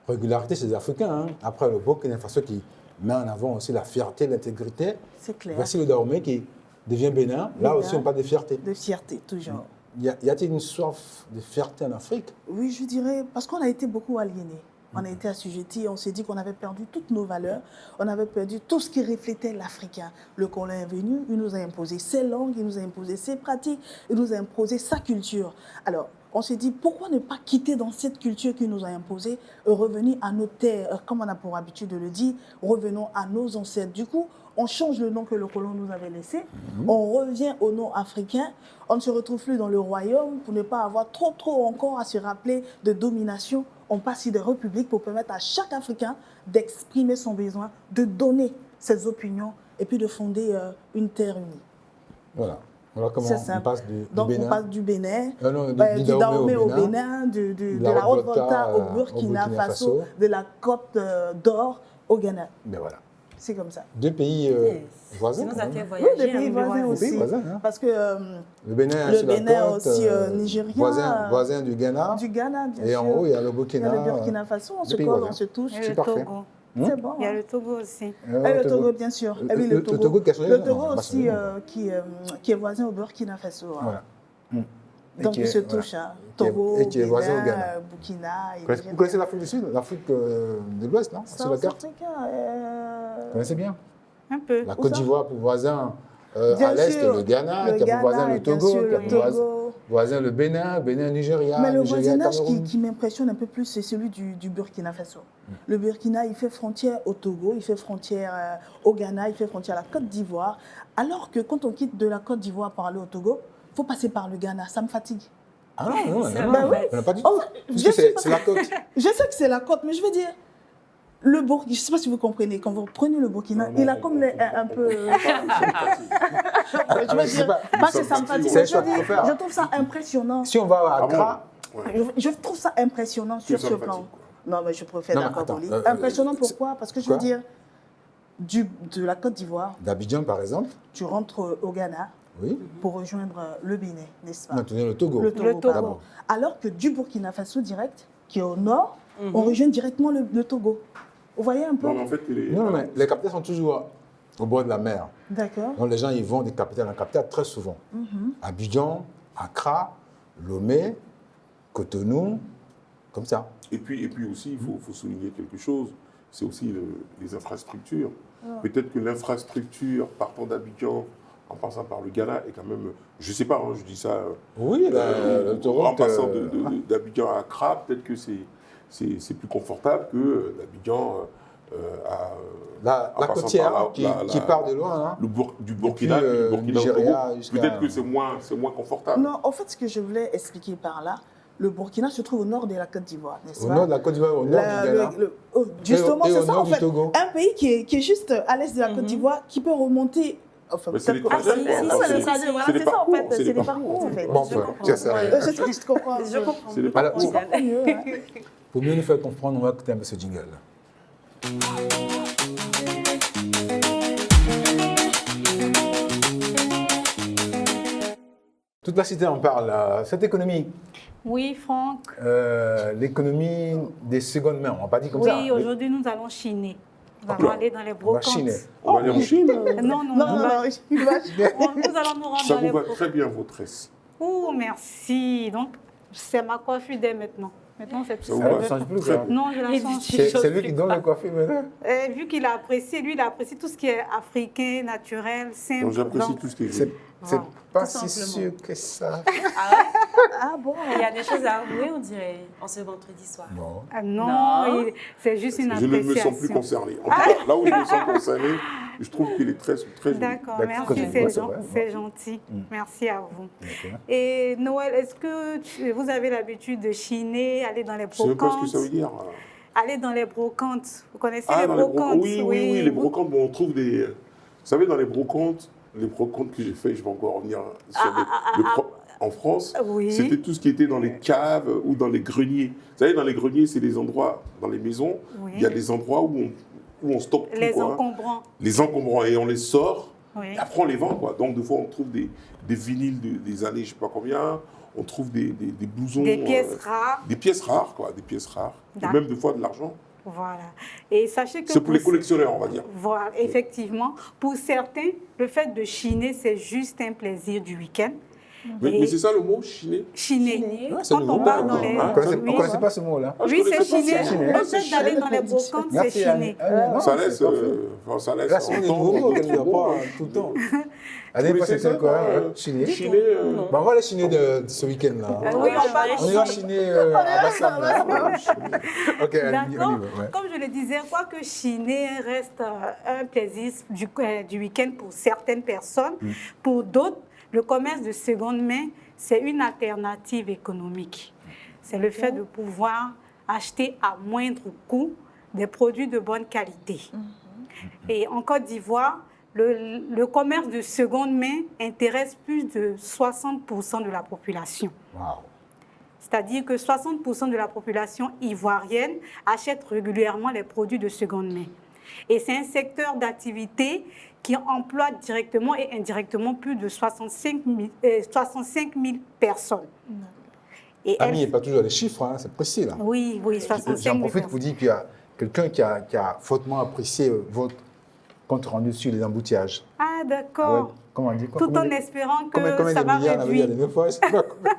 régularité chez les Africains. Hein. Après le Burkina Faso qui met en avant aussi la fierté, l'intégrité. C'est clair. Voici le Dahomey qui devient Bénin. Là Bénin. aussi, on parle de fierté. De fierté, toujours. Y a-t-il une soif de fierté en Afrique? Oui, je dirais, parce qu'on a été beaucoup aliénés. On a été assujettis, on s'est dit qu'on avait perdu toutes nos valeurs, on avait perdu tout ce qui reflétait l'Africain. Le colon est venu, il nous a imposé ses langues, il nous a imposé ses pratiques, il nous a imposé sa culture. Alors, on s'est dit, pourquoi ne pas quitter dans cette culture qu'il nous a imposée et revenir à nos terres, comme on a pour habitude de le dire, revenons à nos ancêtres. Du coup, on change le nom que le colon nous avait laissé, on revient au nom africain, on ne se retrouve plus dans le royaume pour ne pas avoir trop encore à se rappeler de domination. On passe sur des républiques pour permettre à chaque Africain d'exprimer son besoin, de donner ses opinions et puis de fonder une terre unie. Voilà. Voilà comment on passe du Donc Bénin. on passe du Bénin, du du Dahomey au Bénin, de la Haute-Volta au Burkina Faso, de la Côte d'Or au Ghana. Ben voilà. C'est comme ça. Deux pays voisins. Ça nous a fait Oui, voyager. des pays voisins aussi. Des pays voisins, hein. Parce que Le Bénin, le sur la Bénin côte, aussi nigérien. voisin du Ghana. Du Ghana, bien Et sûr. en haut, il y a le Il y Burkina. a le Burkina Faso, on des se pays colle, voisins. on se touche. Et C'est le parfait. Togo. C'est bon. Il y a hein. le Togo aussi. Et le Togo, bien sûr. Et oui, Le Togo qui a changé le de Togo nom, aussi, bah, qui est voisin au Burkina Faso. hein. Voilà. Et Donc, qui ils est- se voilà. touchent. hein. Et qui est- Togo, et qui est voisin au Bénin, Ghana. Burkina. et Vous Nigeria. connaissez l'Afrique du Sud, l'Afrique de l'Ouest, non? Sur la carte. Centrafricain, Vous connaissez bien. Un peu. La Où Côte ça? d'Ivoire pour voisin Bien à l'Est, sûr, le Ghana, le qui a pour voisin Ghana le et bien Togo, sûr qui a le pour Togo. voisin le Bénin, Nigeria, Mais le Nigeria, voisinage Cameroun. qui m'impressionne un peu plus, c'est celui du Burkina Faso. Le Burkina, il fait frontière au Togo, il fait frontière au Ghana, il fait frontière à la Côte d'Ivoire. Alors que quand on quitte de la Côte d'Ivoire pour aller au Togo, il faut passer par le Ghana. Ça me fatigue. Ah non, C'est non, vrai. non, Bah on n'a pas du tout. Oh, Parce je que sais c'est la côte. Je sais que c'est la côte, mais je veux dire, le Burkina, je ne sais pas si vous comprenez, quand vous prenez le Burkina, il a comme un peu... je veux dire, pas que ça me fatigue, C'est mais je ça veux qu'il faut dire, faire. je trouve ça impressionnant. Si on va à Ah bon? Accra, Ouais. Je trouve ça impressionnant sur ça ce me plan. fatigue, quoi. Non, mais je préfère Non, mais d'accord, attends, Bolly. c'est- Impressionnant pourquoi? Parce que je veux Quoi dire, de la Côte d'Ivoire, d'Abidjan par exemple, tu rentres au Ghana oui, pour rejoindre le Bénin, n'est-ce pas? maintenant le Togo. Le Togo, Le Togo. pardon. Alors que du Burkina Faso direct, qui est au nord, on rejoint directement le Togo. Vous voyez un peu? Non, mais en fait, Non, mais les capitales sont toujours au bord de la mer. D'accord. Donc les gens, ils vont des capitales en capitale très souvent. Abidjan, Accra, Lomé, Cotonou, comme ça. Et puis aussi, il faut souligner quelque chose, c'est aussi les infrastructures. Peut-être que l'infrastructure partant d'Abidjan, en passant par le Ghana, est quand même, je ne sais pas, hein, je dis ça, Oui, l'autoroute. en passant d'Abidjan à Accra, peut-être que c'est plus confortable que d'Abidjan à... La en passant côtière par qui part de loin. Hein. du Burkina, Depuis, puis du Burkina au Nigeria Togo. jusqu'à- Peut-être que c'est moins confortable. Non, en fait, ce que je voulais expliquer par là, le Burkina se trouve au nord de la Côte d'Ivoire, n'est-ce Au pas? nord de la Côte d'Ivoire, au nord du Ghana. Justement, Et au c'est ça nord en du fait. Togo. Un pays qui est juste à l'est de la Côte d'Ivoire, qui peut remonter. Enfin, Mais c'est les peut-être trajets, que- quoi. Ah, C'est c'est les les- trajets, voilà, c'est les c'est ça en parcours, fait. c'est C'est les les parcours en fait. Bon, Je enfin, comprends. ça sert à rien. Je comprends. Je comprends. C'est les Voilà, parcours. Je comprends mieux. hein. Pour mieux nous faire comprendre, on va écouter un peu ce jingle. Toute la cité en parle. Cette économie, Oui, Franck. l'économie des secondes mains, on va pas dire comme ça. Oui, aujourd'hui, nous allons chiner. Nous allons aller dans les On va brocantes. chiner. On va aller en Chine. Non, non, Non, non. non, non, il va- Nous allons nous rendre Ça dans les vous va brocantes. très bien, vos tresses. Oh, merci. Donc, c'est ma coiffure dès maintenant. Maintenant, c'est Ça plus vous Ah, va elle change plus, très quoi. bien. Non, je la change. C'est lui qui donne le coiffure maintenant. Vu qu'il a apprécié, lui, il a apprécié tout ce qui est africain, naturel, simple. Donc j'apprécie Donc, tout ce qui est C'est joli. c'est pas Tout si simplement. sûr que ça. Ah bon? Il y a des choses à avouer, on dirait, en ce vendredi soir. Non. ah non, Non. c'est juste une Je ne me appréciation. sens plus concerné. En tout cas, là où je me sens concerné, je trouve qu'il est très joli. D'accord, D'accord, merci, c'est c'est vrai, c'est vrai. c'est gentil. Mm. Merci à vous. D'accord. Et Noël, est-ce que vous avez l'habitude de chiner, aller dans les Je ne sais même pas ce que brocantes? ça veut dire. Aller dans les brocantes. Vous connaissez Ah, les dans les brocantes? oui, les brocantes, bon, on trouve des... Vous savez, dans les brocantes, les brocantes que j'ai fait, je vais encore revenir sur en France, Oui. c'était tout ce qui était dans les caves ou dans les greniers. Vous savez, dans les greniers, c'est des endroits, dans les maisons, Oui. il y a des endroits où on stocke tout. Les quoi, hein. encombrants. Les encombrants, et on les sort, Oui. et après on les vend. Quoi. Donc, des fois, on trouve des vinyles des années, je ne sais pas combien, on trouve des blousons. Des pièces rares. Des pièces rares, quoi, des pièces rares. Et D'accord. même des fois de l'argent. Voilà. Et sachez que C'est pour les collectionneurs, on va dire. Voilà, effectivement. Pour certains, le fait de chiner, c'est juste un plaisir du week-end. Mais c'est ça le mot, chiner? Chiner. Ouais, c'est Quand le on mot, va dans d'accord. les... On ne connaissait pas ce mot-là. Ah, je Oui, connaissais c'est pas chiner. ça. Le fait d'aller dans les brocantes, c'est Merci, Anne. chiner. Non, Ça c'est laisse, parfait. ça laisse Là, c'est des nouveaux mots qu'elle nous apprend tout le temps. Allez, Oui, pas c'est c'était ça, quoi euh, Chiner. Chiner, Bah, on va aller chiner de ce week-end-là. Oui, on va On ira chiner à Bassam. là. Ok, on y D'accord. va. Ouais. Comme je le disais, quoique chiner reste un plaisir du week-end pour certaines personnes, pour d'autres, le commerce de seconde main, c'est une alternative économique. C'est le fait de pouvoir acheter à moindre coût des produits de bonne qualité. Et en Côte d'Ivoire, le commerce de seconde main intéresse plus de 60% de la population. Wow. C'est-à-dire que 60% de la population ivoirienne achète régulièrement les produits de seconde main. Et c'est un secteur d'activité qui emploie directement et indirectement plus de 65 000 personnes. Et Ami, il n'y a pas toujours les chiffres, hein, c'est précis là. Oui, 65 000 J'en profite personnes. pour dire qu'il y a quelqu'un qui a fortement apprécié votre compte rendu sur les embouteillages. Ah, Ah ouais, d'accord. comment on dit quoi? Tout en espérant que Combien ça de va milliards on avait dit réduire. la dernière fois, je sais pas combien.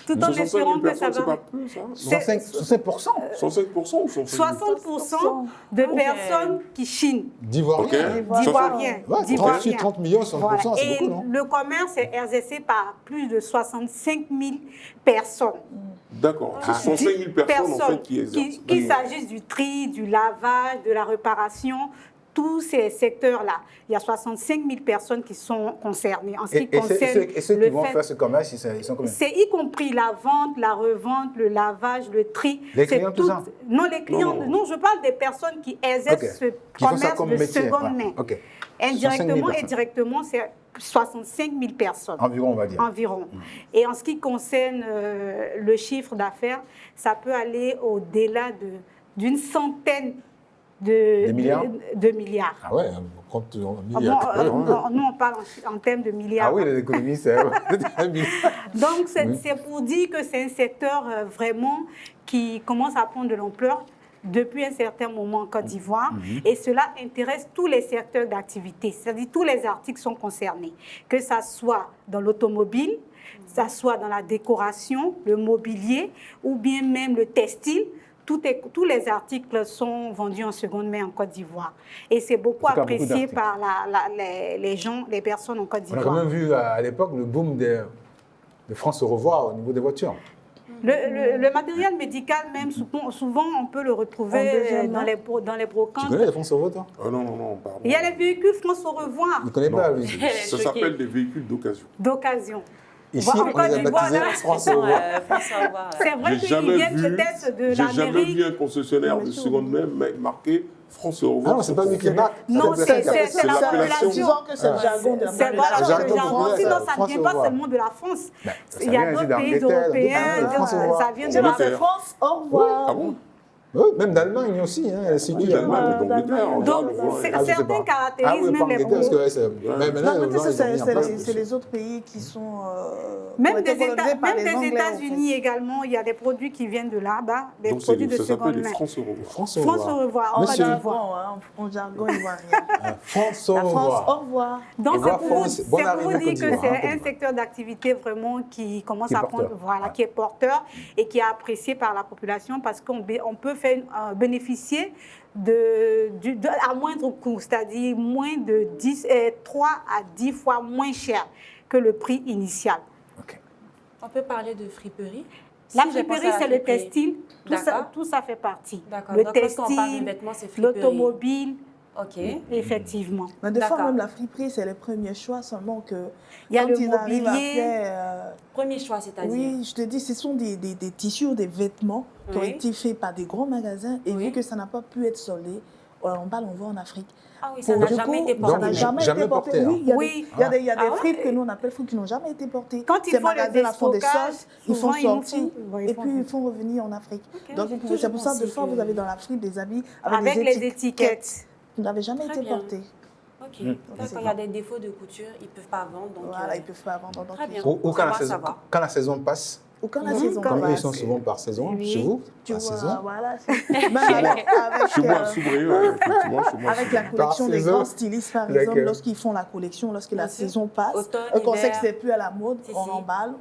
Tout en 65 000 espérant que ça personnes, c'est va pas peu, ça? 65%. 65% ou 60% de personnes qui chinent. D'Ivoiriens. Ok. D'Ivoiriens. Ouais, d'Ivoiriens. 30 millions, 60%, Voilà. c'est Et beaucoup, non? le commerce est exercé par plus de 65 000 personnes. D'accord. C'est 65 000 personnes, en fait, qui exercent. Qu'il s'agisse du tri, du lavage, de la réparation, tous ces secteurs-là. Il y a 65 000 personnes qui sont concernées. En ce qui concerne Et ceux qui vont faire ce commerce, ils sont combien? c'est y compris la vente, la revente, le lavage, le tri. Les C'est clients, tout ça? Non, les clients. Non. Non, je parle des personnes qui exercent ce Qui font ça commerce comme de métier. seconde main. Ouais. Ok. 65 000 Indirectement et personnes. directement, c'est 65 000 personnes. Environ, on va dire. Environ. Et en ce qui concerne le chiffre d'affaires, ça peut aller au-delà d'une centaine de milliards. Ah ouais, on compte en Ah milliards. bon, nous, on parle en termes de milliards. Ah oui, l'économie, c'est un milliard. Donc, c'est Oui. pour dire que c'est un secteur vraiment qui commence à prendre de l'ampleur depuis un certain moment en Côte d'Ivoire. Et cela intéresse tous les secteurs d'activité. C'est-à-dire tous les articles sont concernés. Que ça soit dans l'automobile, que ça soit dans la décoration, le mobilier ou bien même le textile. Tous les articles sont vendus en seconde main en Côte d'Ivoire. Et c'est beaucoup En tout cas, beaucoup apprécié d'articles. par les gens, les personnes en Côte On a d'Ivoire. quand même vu à l'époque le boom de France au revoir au niveau des voitures. Le matériel médical, même, souvent, on peut le retrouver dans les Tu brocantes. connais les France au revoir, toi? Ah non, pardon. Il y a les véhicules France au revoir Tu ne connais pas, lui? Ça s'appelle des véhicules d'occasion. d'occasion. Ici, Bon, en on les Côte a d'Ivoire, baptisés là, France au revoir. François Ouar, C'est vrai qu'ils viennent peut-être de J'ai jamais l'Amérique. vu un concessionnaire de seconde main marqué France au Ah revoir. non, c'est pas lui qui marque. Non, c'est C'est la l'appellation. population. Disons que c'est le jargon de la C'est voilà, Le c'est jargon le jargon. populaire, Sinon, ça, ça ne France vient au pas revoir. seulement de la France. Ben, ça Il y a vient d'autres d'Angleterre, pays européens, de France au revoir. ça vient de C'est la Angleterre. France, au revoir. Ah bon? Oui, même d'Allemagne aussi, hein, elle circule. D'Allemagne et d'Angleterre. on Donc, regarde, on voit. Ah, je sais certains pas. Ah caractérisent oui, pas même les Angleterre, parce que gros. ouais, c'est... Mais maintenant, Non, les mais Blancs, ça, ils ont mis en place. c'est les autres pays qui sont. qui ont Même été des colonisés par les Anglais, en fait. États-Unis également, il y a des produits qui viennent de là-bas, des Donc produits de ça s'appelle seconde les main. France au revoir. France au France au revoir. revoir, En en Côte Monsieur. d'Ivoire. jargon, en jargon ivoirien. France au La France, au revoir. revoir. Donc, Au revoir, c'est pour vous, France. c'est Bonne pour arrivée vous à dire Côte que d'Ivoire, c'est hein, un Côte secteur d'activité vraiment qui commence Qui est à prendre, porteur. voilà, Ouais. qui est porteur et qui est apprécié par la population parce qu'on peut faire, bénéficier à moindre coût, c'est-à-dire moins de 3 à 10 fois moins cher que le prix initial. Ok. On peut parler de friperie. La Si j'ai pensé friperie, à la c'est le friperie. textile, D'accord. tout ça fait partie. D'accord. Le Donc, lorsqu'on parle de textile, vêtements, c'est friperie. l'automobile, Ok. effectivement. Mais des fois, D'accord. même la friperie, c'est le premier choix, seulement que. Il y a quand le ils arrivent à mobilier. faire, Premier choix, c'est-à-dire. oui, je te dis, ce sont des tissus ou des vêtements qui ont Oui. été faits par des gros magasins et Oui. vu que ça n'a pas pu être soldé, on va en Afrique. Ah oui, ça Pour n'a du jamais coup, été ça porté. n'a jamais Jamais été porté. porté, hein. Oui, il y a Oui. des, Ah ouais? frites que nous on appelle frites qui n'ont jamais été portées. Quand ils Ces font le magasins-là font des déstockage, sauces, ils font souvent, ils nous sortir font- et puis ils font revenir en Afrique. Ok, Donc j'ai vous pouvez, c'est pour ça toujours de fois pensé vous que- avez dans la frite des habits avec des les étiquettes. qui n'avaient jamais Très été bien. portés. Ok. Mm. Donc, quand il y a des défauts de couture, ils ne peuvent pas vendre. Donc, Voilà, ils ne peuvent pas vendre. Donc, Très bien. Ou quand, Ça la va, saison, ça va. quand la saison passe, Ou quand la Mhm. saison comme eux, ils passe. sont souvent par saison, Oui. chez vous, Tu par vois, saison. voilà. Même avec, Chez moi, Soubré, effectivement, chez moi. avec la collection des saison. grands stylistes, par D'accord. exemple, lorsqu'ils font la collection, lorsque la Bien sûr. saison passe, Automne, qu'on sait que hiver. c'est plus à la mode, Si, on si. emballe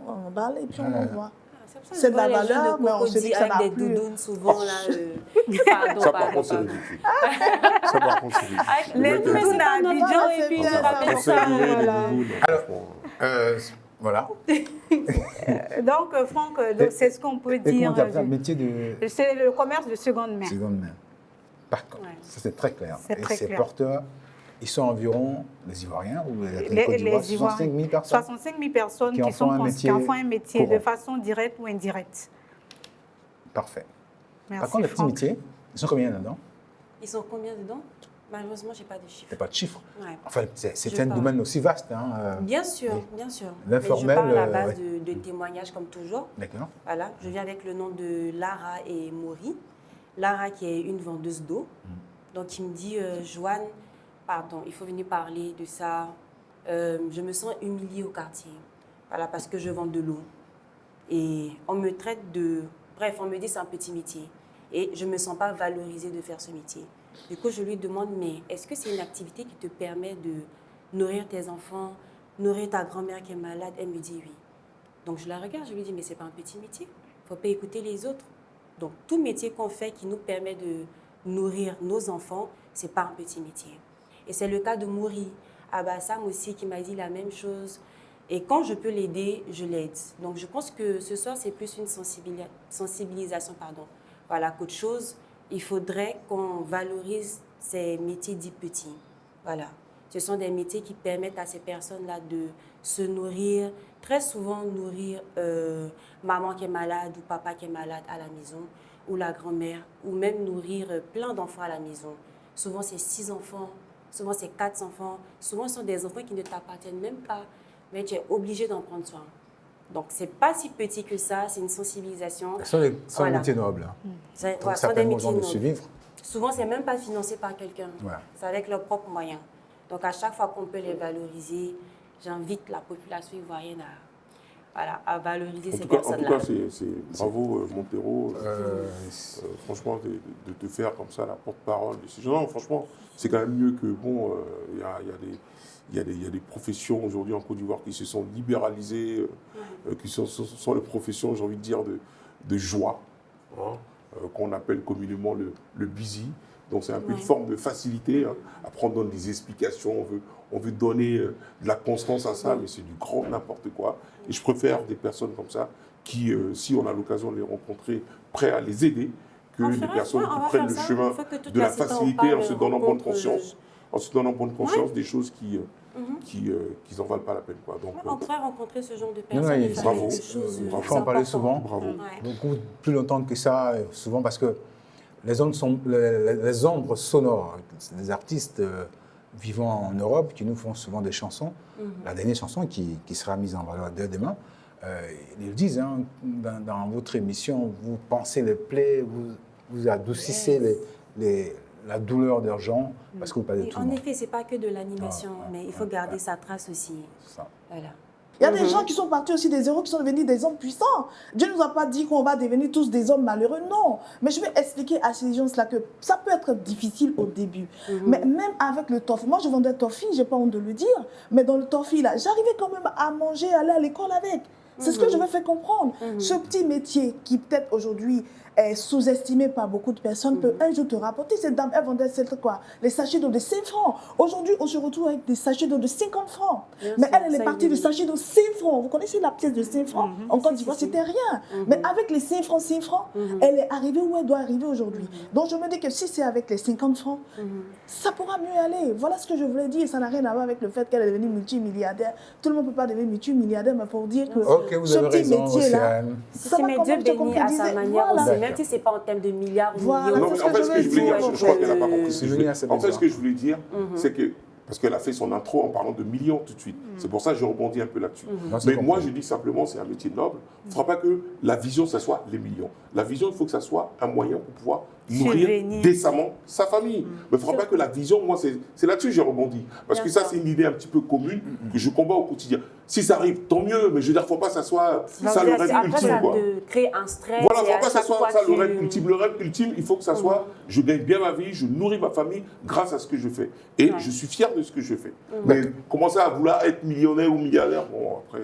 et puis on envoie. C'est pour ça que C'est je de la vois les jeux valeur, mais on se dit que ça avec n'a des plus. doudounes souvent là. Pardon, Ça, par pardon, contre, c'est pardon. ridicule. Ça, par contre, c'est ridicule. Avec Le les mec, doudounes c'est pas à notre Abidjan, genre, et et puis puis on ça, rappelle on ça. fait livrer les Voilà. doudounes, franchement. Voilà. Donc, Franck, c'est ce qu'on peut Et dire. comment tu appelles ça, métier de C'est le commerce de seconde main. seconde main. Par contre, Ouais. ça c'est très clair. C'est Et très ces clair. porteurs, ils sont environ, les Ivoiriens ou les Côte Les d'Ivoire, 65 000 personnes 65 000 personnes qui en qui font un métier font un métier de courant. façon directe ou indirecte. Parfait. Merci, Par contre, les petits Franck. métiers, ils sont combien là-dedans? Ils sont combien dedans? Malheureusement, je n'ai pas de Il chiffres. n'y a pas de chiffres. Ouais. Enfin, c'est Je un parle. domaine aussi vaste. Hein, Bien sûr, oui. bien sûr. L'informel, Mais je parle à la base ouais. de témoignages comme toujours. D'accord. Voilà, je viens avec le nom de Lara et Maury. Lara qui est une vendeuse d'eau. Donc il me dit, Joanne, pardon, il faut venir parler de ça. Je me sens humiliée au quartier. Voilà, parce que je vends de l'eau. Et on me traite de... Bref, on me dit c'est un petit métier. Et je ne me sens pas valorisée de faire ce métier. Du coup, je lui demande, mais est-ce que c'est une activité qui te permet de nourrir tes enfants, nourrir ta grand-mère qui est malade? Elle me dit oui. Donc je la regarde, je lui dis, mais ce n'est pas un petit métier. Il ne faut pas écouter les autres. Donc tout métier qu'on fait qui nous permet de nourrir nos enfants, ce n'est pas un petit métier. Et c'est le cas de Mouri. Abassam aussi qui m'a dit la même chose. Et quand je peux l'aider, je l'aide. Donc je pense que ce soir, c'est plus une sensibilisation. Voilà, qu'autre chose, il faudrait qu'on valorise ces métiers dits petits. Voilà. Ce sont des métiers qui permettent à ces personnes-là de se nourrir, très souvent nourrir maman qui est malade ou papa qui est malade à la maison, ou la grand-mère, ou même nourrir plein d'enfants à la maison. Souvent, c'est 6 enfants, souvent, c'est 4 enfants. Souvent, ce sont des enfants qui ne t'appartiennent même pas, mais tu es obligé d'en prendre soin. Donc, ce n'est pas si petit que ça, c'est une sensibilisation. Ce sont les Voilà. métiers nobles. Hein. C'est Donc, voilà, ça ce sont des permet aux métiers gens de nobles. survivre. Souvent, ce n'est même pas financé par quelqu'un. Voilà. C'est avec leurs propres moyens. Donc, à chaque fois qu'on peut les valoriser, j'invite la population ivoirienne à valoriser ces En tout personnes-là. cas, c'est bravo Montero, franchement, de te faire comme ça la porte-parole de ces gens. Non, franchement, c'est quand même mieux que, bon, il y a des professions aujourd'hui en Côte d'Ivoire qui se sont libéralisées, qui sont les professions, j'ai envie de dire, de joie, hein, qu'on appelle communément le busy. Donc c'est un peu une forme de facilité. Hein. Après, on donne des explications, on veut donner de la constance à ça, mais c'est du grand n'importe quoi. Et je préfère des personnes comme ça qui, si on a l'occasion de les rencontrer, prêts à les aider, que des personnes qui prennent le chemin de la facilité en se donnant bonne conscience, des choses qui n'en valent pas la peine. Quoi. Donc, On pourrait rencontrer ce genre de Non, personnes. non, et faire bravo. des choses Il faut en parler souvent. Bravo. Ouais. Beaucoup plus longtemps que ça, souvent parce que les ombres sonores, c'est des artistes vivant en Europe qui nous font souvent des chansons. La dernière chanson qui sera mise en valeur dès demain, ils le disent, hein, dans votre émission, vous pensez les plaies, vous adoucissez la douleur des gens parce que vous parlez de tout le En monde. effet, ce n'est pas que de l'animation, mais il faut garder ouais. sa trace aussi. Ça. Voilà. Il y a des gens qui sont partis aussi des zéros, qui sont devenus des hommes puissants. Dieu ne nous a pas dit qu'on va devenir tous des hommes malheureux, non. Mais je vais expliquer à ces gens-là que ça peut être difficile au début. Mais même avec le toffee, moi je vendais toffee, je n'ai pas honte de le dire, mais dans le toffee, là, j'arrivais quand même à manger, à aller à l'école avec. C'est ce que je me fais comprendre. Ce petit métier qui peut-être aujourd'hui est sous-estimé par beaucoup de personnes peut un jour te rapporter. Cette dame, elle vendait les sachets d'eau de 5 francs. Aujourd'hui, on se retrouve avec des sachets d'eau de 50 francs. Mais elle est partie de sachets de 5 francs. Vous connaissez la pièce de 5 francs? En Côte d'Ivoire, c'était rien. Mais avec les 5 francs, elle est arrivée où elle doit arriver aujourd'hui. Donc je me dis que si c'est avec les 50 francs, ça pourra mieux aller. Voilà ce que je voulais dire. Ça n'a rien à voir avec le fait qu'elle est devenue multimilliardaire. Tout le monde ne peut pas devenir multimilliardaire, mais pour dire que Ok, vous ce avez petit raison, métier-là, Océane. ça Si, va mais quand Dieu même te bénit à sa concrétiser. manière Voilà. aussi, même si ce n'est pas en termes de milliards ou Voilà. millions. Non, mais c'est en ce fait, que ce je que je veux voulais dire, dire, en je crois fait. qu'elle n'a pas compris. C'est venu à sa En fait, maison. ce que je voulais dire, c'est que, parce qu'elle a fait son intro en parlant de millions tout de suite. C'est pour ça que je rebondis un peu là-dessus. Non, c'est Mais compris. moi, je dis simplement, c'est un métier noble. Il ne faudra pas que la vision, ça soit les millions. La vision, il faut que ça soit un moyen pour pouvoir nourrir Subvenir. décemment sa famille. Mais il ne faudra pas que la vision, moi, c'est là-dessus que je rebondis. Parce que ça, c'est une idée un petit peu commune que je combats au quotidien. Si ça arrive, tant mieux, mais je veux dire, il ne faut pas que ça soit ça le rêve Après, ultime. ça Quoi. te crée un stress. Voilà, il et ne à faut pas que ça chaque soit fois, ça le tu- rêve ultime. Le rêve ultime, il faut que ça soit je gagne bien ma vie, je nourris ma famille grâce à ce que je fais. Et je suis fier de ce que je fais. Mais commencer à vouloir être millionnaire ou milliardaire, bon, après,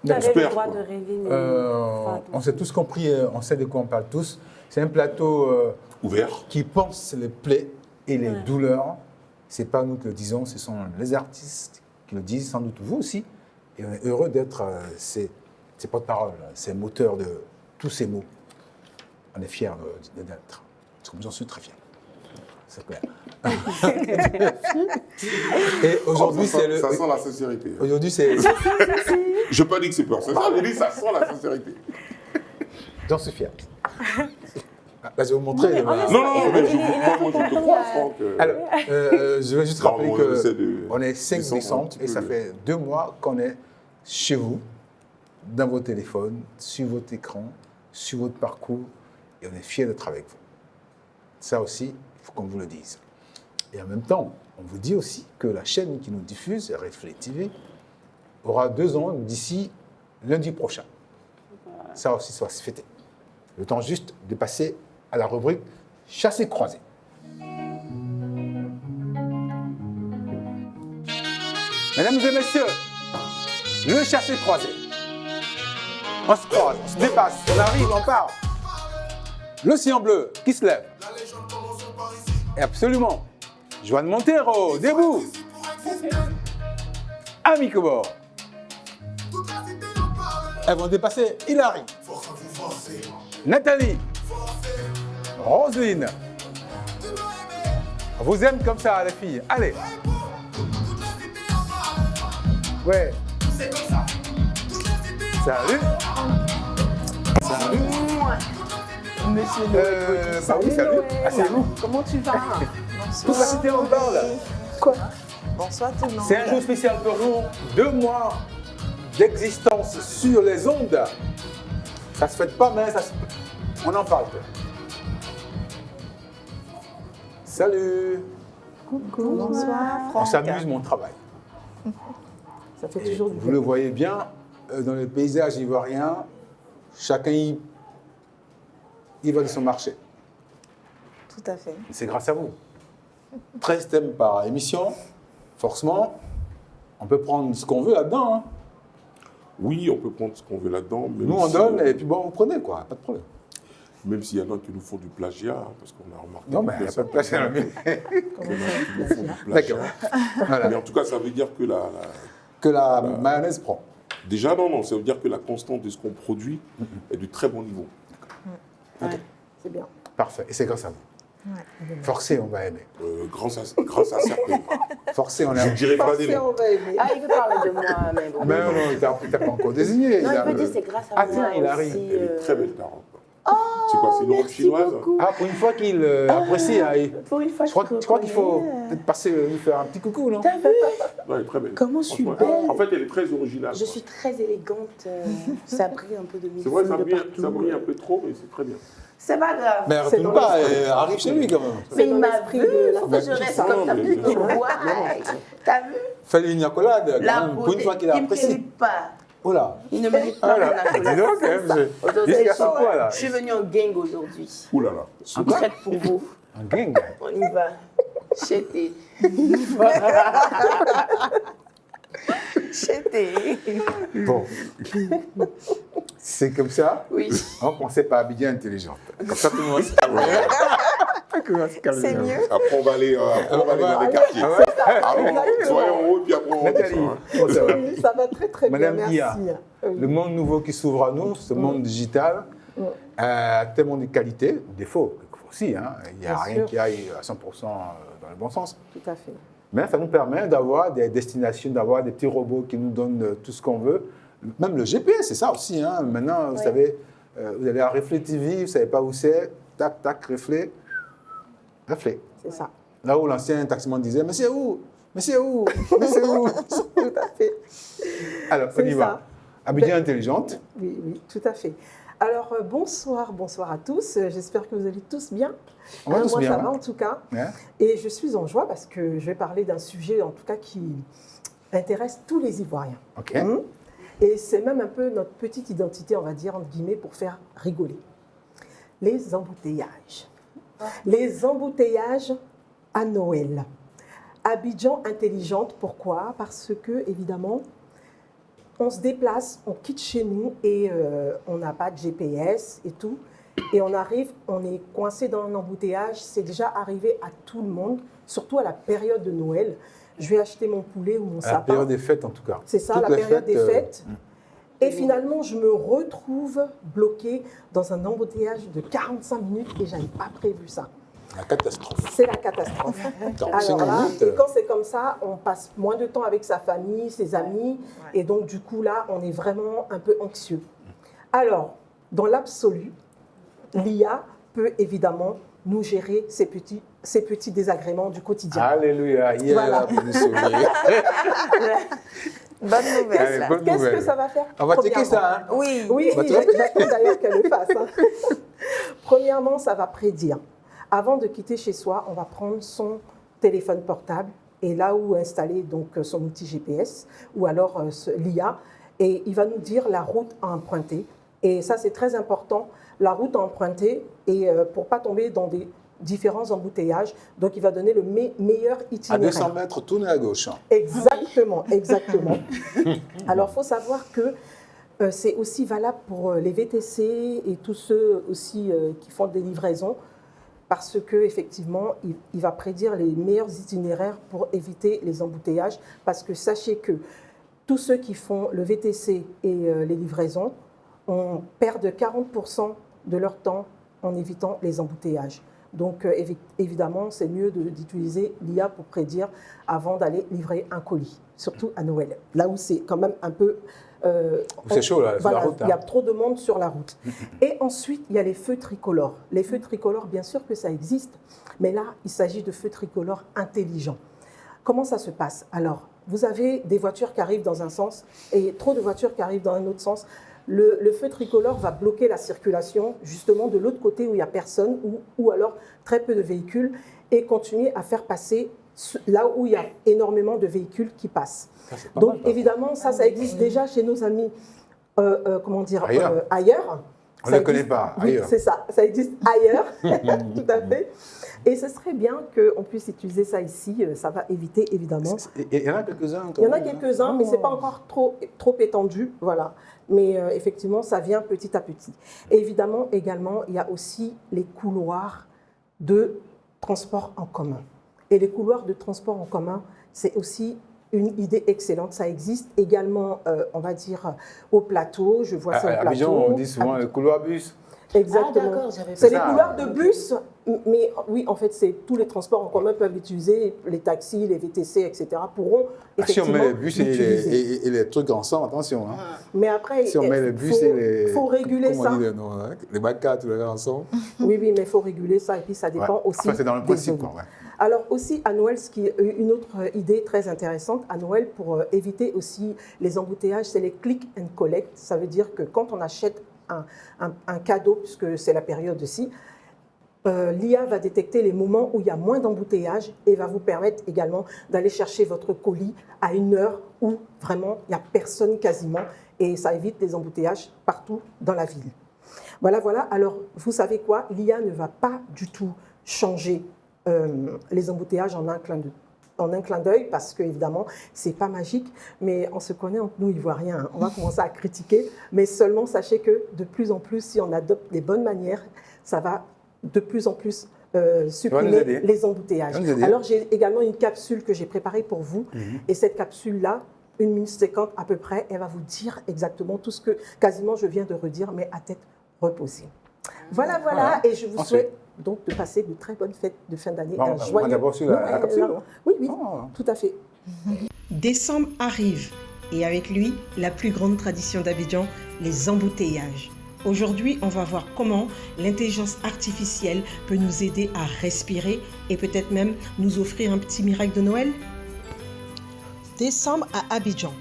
Tu avais j'espère. le droit quoi. de rêver, mais... On s'est tous compris, on sait de quoi on parle tous. C'est un plateau Ouvert. qui pense les plaies et les douleurs. Ce n'est pas nous qui le disons, ce sont les artistes qui le disent, sans doute vous aussi. Et on est heureux d'être ces porte-parole, ces moteurs de tous ces mots. On est fiers d'être. J'en suis très fier. C'est clair. Et aujourd'hui, c'est le. Ça sent la sincérité. Aujourd'hui, c'est. Je n'ai pas dit que c'est peur. C'est ça, je dis ça sent la sincérité. J'en suis fier. Là, je vais vous montrer. Non, mais moi, je te crois, Franck. Alors, je vais juste Non, rappeler moi, j'essaie de qu'on est 5 descendre un décembre petit et peu ça le- fait 2 mois qu'on est chez vous, dans vos téléphones, sur votre écran, sur votre parcours, et on est fiers d'être avec vous. Ça aussi, il faut qu'on vous le dise. Et en même temps, on vous dit aussi que la chaîne qui nous diffuse, Reflet TV, aura 2 ans d'ici lundi prochain. Ça aussi, ça va se fêter. Le temps juste de passer à la rubrique Chassé croisé. Mesdames et messieurs, le chassé croisé. On se croise, on se dépasse, on arrive, on part. L'océan bleu qui se lève. Et absolument. Joanne Montero, debout. Ami Kobo. Elles vont dépasser Hilary. Nathalie. Roselyne. On vous aime comme ça, les filles. Allez. Ouais. Salut. Salut. Monsieur Bah oui, salut. Asseyez-vous. Comment tu vas? Toute la cité en parle. Quoi? Bonsoir tout le monde. C'est un jour spécial pour nous. 2 mois d'existence sur les ondes. Ça se fête pas, mais on en parle. Salut. Coucou. Bonsoir, On Franck. s'amuse, mon travail. Ça fait Et toujours du vous le voyez bien, dans le paysage ivoirien, chacun il va de son marché. Tout à fait. C'est grâce à vous. 13 thèmes par émission, forcément, on peut prendre ce qu'on veut là-dedans. Hein. Oui, on peut prendre ce qu'on veut là-dedans. même Nous, on si- donne et puis bon, vous prenez, quoi, pas de problème. Même s'il y en a qui nous font du plagiat, hein, parce qu'on a remarqué. Non, mais il n'y a pas de place à la mienne. Qui nous font du plagiat. D'accord. Voilà. Mais en tout cas, ça veut dire que Que la mayonnaise prend. déjà, non, ça veut dire que la constante de ce qu'on produit est de très bon niveau. Ouais, c'est bien. Parfait. Et c'est grâce à vous. Forcé, on va aimer. Grâce à certains. Forcé, on Je aime. ne dirais pas des Forcé, noms. on va aimer. Ah, il veut parler de moi, mais bon. Mais non, il t'a pas encore désigné. Non, il a- peut dire c'est grâce à Ah, moi tiens, il aussi. arrive. Elle est très belle, ta robe. C'est quoi, c'est une robe Merci chinoise? beaucoup. Ah, pour une fois qu'il apprécie. Pour une fois, Je crois qu'il faut reconnais. peut-être passer nous faire un petit coucou, non? T'as vu? Non, elle est très belle. Comment je suis Franchement, belle. En fait, elle est très originale. Je quoi. suis très élégante. Ça brille un peu de mes C'est vrai, feux ça de brille, partout. ça brille un peu trop, mais c'est très bien. C'est pas grave. Mais c'est retourne dans pas, l'esprit. arrive chez lui quand même. Mais il m'a l'esprit vu. de la Faut que je reste Non, comme ça. mais Plus bien sûr. ouais. T'as vu? Fais-lui une accolade, quand La même, pour une beauté. fois qu'il Il a ne apprécié. mérite pas. Oh là. Il ne mérite pas. Voilà. mon Dis accolade. donc, quand même, Aujourd'hui, jusqu'à ce quoi, là? je suis venue en gang aujourd'hui. Ouh là là. Je suis prête pour vous. Un gang. On y va. Chété. Chété. Bon. C'est comme ça. Oui. On pensait pas Abidjan intelligente. Comme ça, tout le monde se calme. Tout le monde se calme. C'est mieux. Après, on va aller dans des quartiers. Allons, soyons en haut, puis après, on Nathalie, redescend. comment ça va? Oui, ça va très très Madame bien, Dia, merci. le monde nouveau qui s'ouvre à nous, ce monde digital, a tellement de qualités, défauts aussi. Hein. Il n'y a Bien rien sûr. qui aille à 100% dans le bon sens. Tout à fait. Mais ça nous permet d'avoir des destinations, d'avoir des petits robots qui nous donnent tout ce qu'on veut. Même le GPS, c'est ça aussi. Hein. Maintenant, vous savez, vous allez à Reflet TV, vous ne savez pas où c'est. Tac, tac, Reflet. Reflet. C'est ça. Là où l'ancien taximan disait, mais c'est où? Mais c'est où? Mais c'est où? Tout à fait. Alors, on y va. Abidjan intelligente. Oui, oui, tout à fait. Alors, bonsoir à tous. J'espère que vous allez tous bien. On va tous moi, bien, ça hein. va en tout cas. Ouais. Et je suis en joie parce que je vais parler d'un sujet, en tout cas, qui intéresse tous les Ivoiriens. OK. Et c'est même un peu notre petite identité, on va dire, entre guillemets, pour faire rigoler. Les embouteillages. Les embouteillages à Noël. Abidjan intelligente, pourquoi? Parce que, évidemment, on se déplace, on quitte chez nous et on n'a pas de GPS et tout. Et on arrive, on est coincé dans un embouteillage. C'est déjà arrivé à tout le monde, surtout à la période de Noël. Je vais acheter mon poulet ou mon sapin. La période des fêtes, en tout cas. C'est ça, Toute la période des fêtes. Et Et finalement, je me retrouve bloquée dans un embouteillage de 45 minutes et je n'avais pas prévu ça. La catastrophe. C'est la catastrophe. 45 Alors là, minutes. et quand c'est comme ça, on passe moins de temps avec sa famille, ses amis, et donc du coup là, on est vraiment un peu anxieux. Alors, dans l'absolu, l'IA peut évidemment nous gérer ces petits désagréments du quotidien. Alléluia. Hier, Voilà. vous nous sauvez. Bonne nouvelle. Allez, bonne Qu'est-ce nouvelle. que ça va faire? On va checker Premièrement, ça. Hein. Oui. Oui, Bah, oui, tu vois. j'attends d'ailleurs qu'elle le fasse. Hein. Premièrement, ça va prédire. Avant de quitter chez soi, on va prendre son téléphone portable et là où installer donc son outil GPS ou alors l'IA et il va nous dire la route à emprunter. Et ça, c'est très important, la route à emprunter et pour pas tomber dans des différents embouteillages. Donc, il va donner le meilleur À itinéraire. 200 mètres, tournez à gauche. Hein. Exactement, exactement. Alors, il faut savoir que c'est aussi valable pour les VTC et tous ceux aussi qui font des livraisons parce qu'effectivement, il va prédire les meilleurs itinéraires pour éviter les embouteillages parce que sachez que tous ceux qui font le VTC et les livraisons perdent 40% de leur temps en évitant les embouteillages. Donc, évidemment, c'est mieux d'utiliser l'IA pour prédire avant d'aller livrer un colis, surtout à Noël, là où c'est quand même un peu... c'est chaud, là, sur voilà, la route. il y a Hein. trop de monde sur la route. Et ensuite, il y a les feux tricolores. Les feux tricolores, bien sûr que ça existe, mais là, il s'agit de feux tricolores intelligents. Comment ça se passe? Alors, vous avez des voitures qui arrivent dans un sens et trop de voitures qui arrivent dans un autre sens. Le feu tricolore va bloquer la circulation justement de l'autre côté où il n'y a personne ou alors très peu de véhicules et continuer à faire passer là où il y a énormément de véhicules qui passent. Ça, c'est pas Donc mal, ça. évidemment, ça existe déjà chez nos amis comment dire, On ailleurs. ne Ça les connaît existe- pas, oui, ailleurs. c'est ça existe ailleurs, tout à fait. Et ce serait bien qu'on puisse utiliser ça ici, ça va éviter évidemment. Il y en a quelques-uns. Il y en a quelques-uns, mais ce n'est pas encore trop étendu, voilà. Mais effectivement, ça vient petit à petit. Et évidemment, également, il y a aussi les couloirs de transport en commun. Et les couloirs de transport en commun, c'est aussi une idée excellente. Ça existe également, on va dire, au plateau. Je vois ça au À plateau. Abidjan, on dit souvent le couloir bus. Exactement. Ah, d'accord, j'avais C'est pas les ça. couloirs de bus, mais oui, en fait, c'est tous les transports en commun peuvent l'utiliser, les taxis, les VTC, etc. pourront Ah, si on effectivement met les bus l'utiliser. et les trucs ensemble, attention. Hein. Mais après, Si on met les bus et les. faut réguler comment ça. on dit les noms, hein, les bacs, tous les gars ensemble. Oui, mais il faut réguler ça et puis ça dépend Ouais. aussi. Enfin, c'est dans le des principe, zones. quoi. Ouais. Alors aussi à Noël, ce qui est une autre idée très intéressante à Noël pour éviter aussi les embouteillages, c'est les click and collect. Ça veut dire que quand on achète un cadeau, puisque c'est la période aussi, l'IA va détecter les moments où il y a moins d'embouteillages et va vous permettre également d'aller chercher votre colis à une heure où vraiment il n'y a personne quasiment et ça évite les embouteillages partout dans la ville. Voilà, voilà. Alors, vous savez quoi? L'IA ne va pas du tout changer les embouteillages en un clin d'œil parce qu'évidemment, ce n'est pas magique, mais on se connaît entre nous Ivoiriens, hein. On va commencer à critiquer, mais seulement sachez que de plus en plus, si on adopte les bonnes manières, ça va de plus en plus supprimer aider. les embouteillages. Ça va nous aider. Alors, j'ai également une capsule que j'ai préparée pour vous, et cette capsule-là, 1 minute 50 à peu près, elle va vous dire exactement tout ce que quasiment je viens de redire, mais à tête reposée. Voilà, voilà, et je vous Ensuite. souhaite donc de passer de très bonnes fêtes de fin d'année. Bon, un on va joyeux d'abord sur la Noël. capsule, hein. Oui, oui, Oh. tout à fait. Décembre arrive et avec lui, la plus grande tradition d'Abidjan, les embouteillages. Aujourd'hui, on va voir comment l'intelligence artificielle peut nous aider à respirer et peut-être même nous offrir un petit miracle de Noël. Décembre à Abidjan.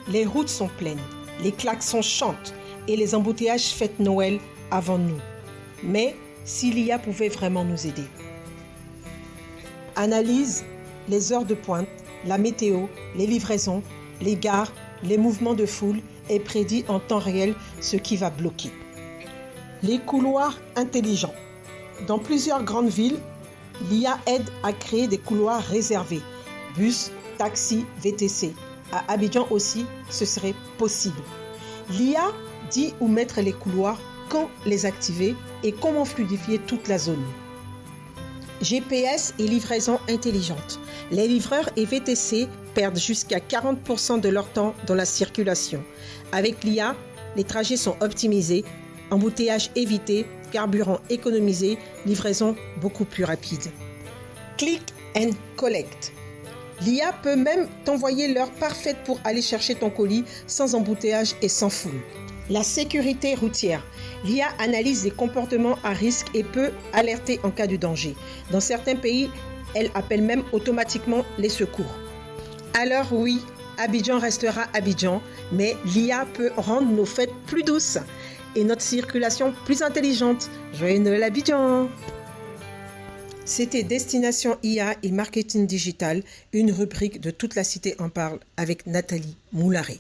Les routes sont pleines, les klaxons chantent et les embouteillages fêtent Noël avant nous. Mais si l'IA pouvait vraiment nous aider. Analyse les heures de pointe, la météo, les livraisons, les gares, les mouvements de foule et prédit en temps réel ce qui va bloquer. Les couloirs intelligents. Dans plusieurs grandes villes, l'IA aide à créer des couloirs réservés, bus, taxis, VTC. À Abidjan aussi, ce serait possible. L'IA dit où mettre les couloirs, quand les activer et comment fluidifier toute la zone. GPS et livraison intelligente. Les livreurs et VTC perdent jusqu'à 40% de leur temps dans la circulation. Avec l'IA, les trajets sont optimisés, embouteillages évités, carburant économisé, livraison beaucoup plus rapide. Click and collect. L'IA peut même t'envoyer l'heure parfaite pour aller chercher ton colis sans embouteillage et sans foule. La sécurité routière. L'IA analyse les comportements à risque et peut alerter en cas de danger. Dans certains pays, elle appelle même automatiquement les secours. Alors oui, Abidjan restera Abidjan, mais l'IA peut rendre nos fêtes plus douces et notre circulation plus intelligente. Joyeux Noël Abidjan! C'était Destination IA et Marketing Digital, une rubrique de Toute la Cité en parle avec Nathalie Moularé.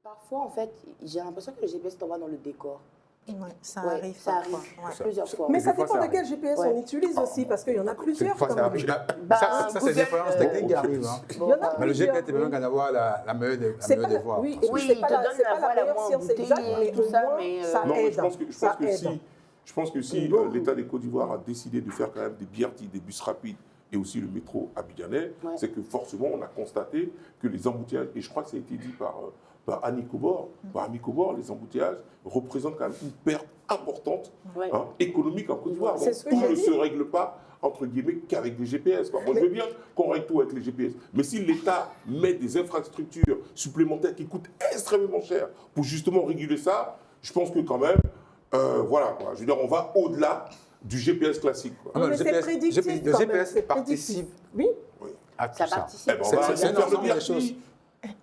Parfois, en fait, j'ai l'impression que le GPS t'envoie dans le décor. Ouais, ça Ouais, arrive. ça arrive parfois. Ouais. plusieurs fois. Mais ça Des fois, dépend ça de quel arrive. GPS Ouais. on utilise aussi, parce qu'il y en a plusieurs. Quelquefois, quand ça même. arrive. Bah, Ça, c'est des différences techniques qui arrivent. Hein. Il y en a Mais le plusieurs, GPS te permet oui. quand d'avoir la meilleure des C'est pas des la- voies. oui, Parce que- Oui, c'est il pas te la- donne c'est la pas voie la meilleure moins science exacte, embouteillée mais et tout au ça, moins, mais ça Non, mais aide. je pense que Ça aide. je pense que si l'État des Côte d'Ivoire a décidé de faire quand même des BRT, des bus rapides et aussi le métro abidjanais, Ouais. c'est que forcément on a constaté que les embouteillages, et je crois que ça a été dit par Annie Cobor, les embouteillages représentent quand même une perte importante Ouais. économique en Côte d'Ivoire. C'est Donc ce que tout j'ai ne dit. se règle pas entre guillemets qu'avec des GPS. Quoi. Moi, je veux bien qu'on règle tout avec les GPS. Mais si l'État met des infrastructures supplémentaires qui coûtent extrêmement cher pour justement réguler ça, je pense que quand même, voilà, quoi. Je veux dire, on va au-delà du GPS classique. Quoi. Ah non, Mais c'est prédictif le quand même, GPS c'est participe Oui. à tout Ça ça. participe. Eh ben, on C'est va c'est un faire le ensemble de BRT. choses.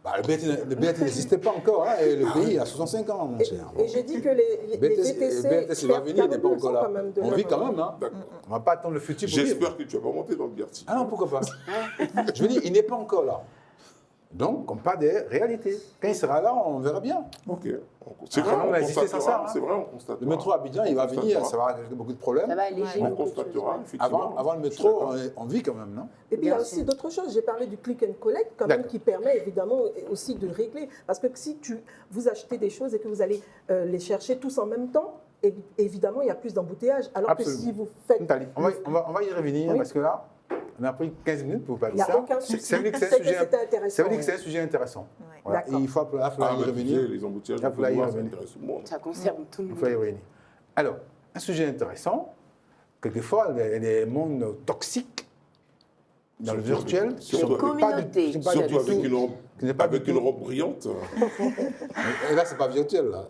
Bah, le BRT n'existait pas encore, hein, et le pays a 65 ans, mon cher. Et j'ai dit que les BTC, VTC va venir, il n'est pas encore là. quand même de On leur- vit quand même, hein. D'accord. On ne va pas attendre le futur pour vivre. J'espère que tu vas pas monter dans le BRT. Ah non, pourquoi pas. Je veux dire, il n'est pas encore là. Donc, on parle des réalités. Quand il sera là, on verra bien. Ok. C'est Ah, vrai, on on a existé sans ça, constatera. hein. C'est vrai, on constatera. Le métro Abidjan, il va venir, ça va régler beaucoup de problèmes. Ça va alléger On beaucoup de choses. constatera, ouais. effectivement. Avant le Je suis métro, d'accord. on vit quand même, non? Et puis il y a Bien aussi sûr. d'autres choses. J'ai parlé du click and collect quand même D'accord. qui permet évidemment aussi de régler. Parce que si vous achetez des choses et que vous allez les chercher tous en même temps, évidemment il y a plus d'embouteillage. Alors Absolument. que si vous faites... Nathalie, on va y revenir Oui. parce que là, on a pris 15 minutes pour parler Il n'y de a ça. aucun souci. Ça veut dire que c'est un C'est que sujet, c'était intéressant, ça veut dire que oui. c'est un sujet intéressant. Ouais. Voilà. Et D'accord. il faut Ah, y mais tu revenir. sais, les embouteillages, Là, on faut y peut voir, ça revenir. intéresse tout le monde. Ça concerne tout le Il faut y monde. revenir. Alors, un sujet intéressant, quelquefois, les mondes toxiques dans le Surtout virtuel, avec- surtout avec- communautés. c'est pas Surtout du avec tout- une robe, ce n'est pas avec du une tout- robe brillante. Et là, c'est pas virtuel, là.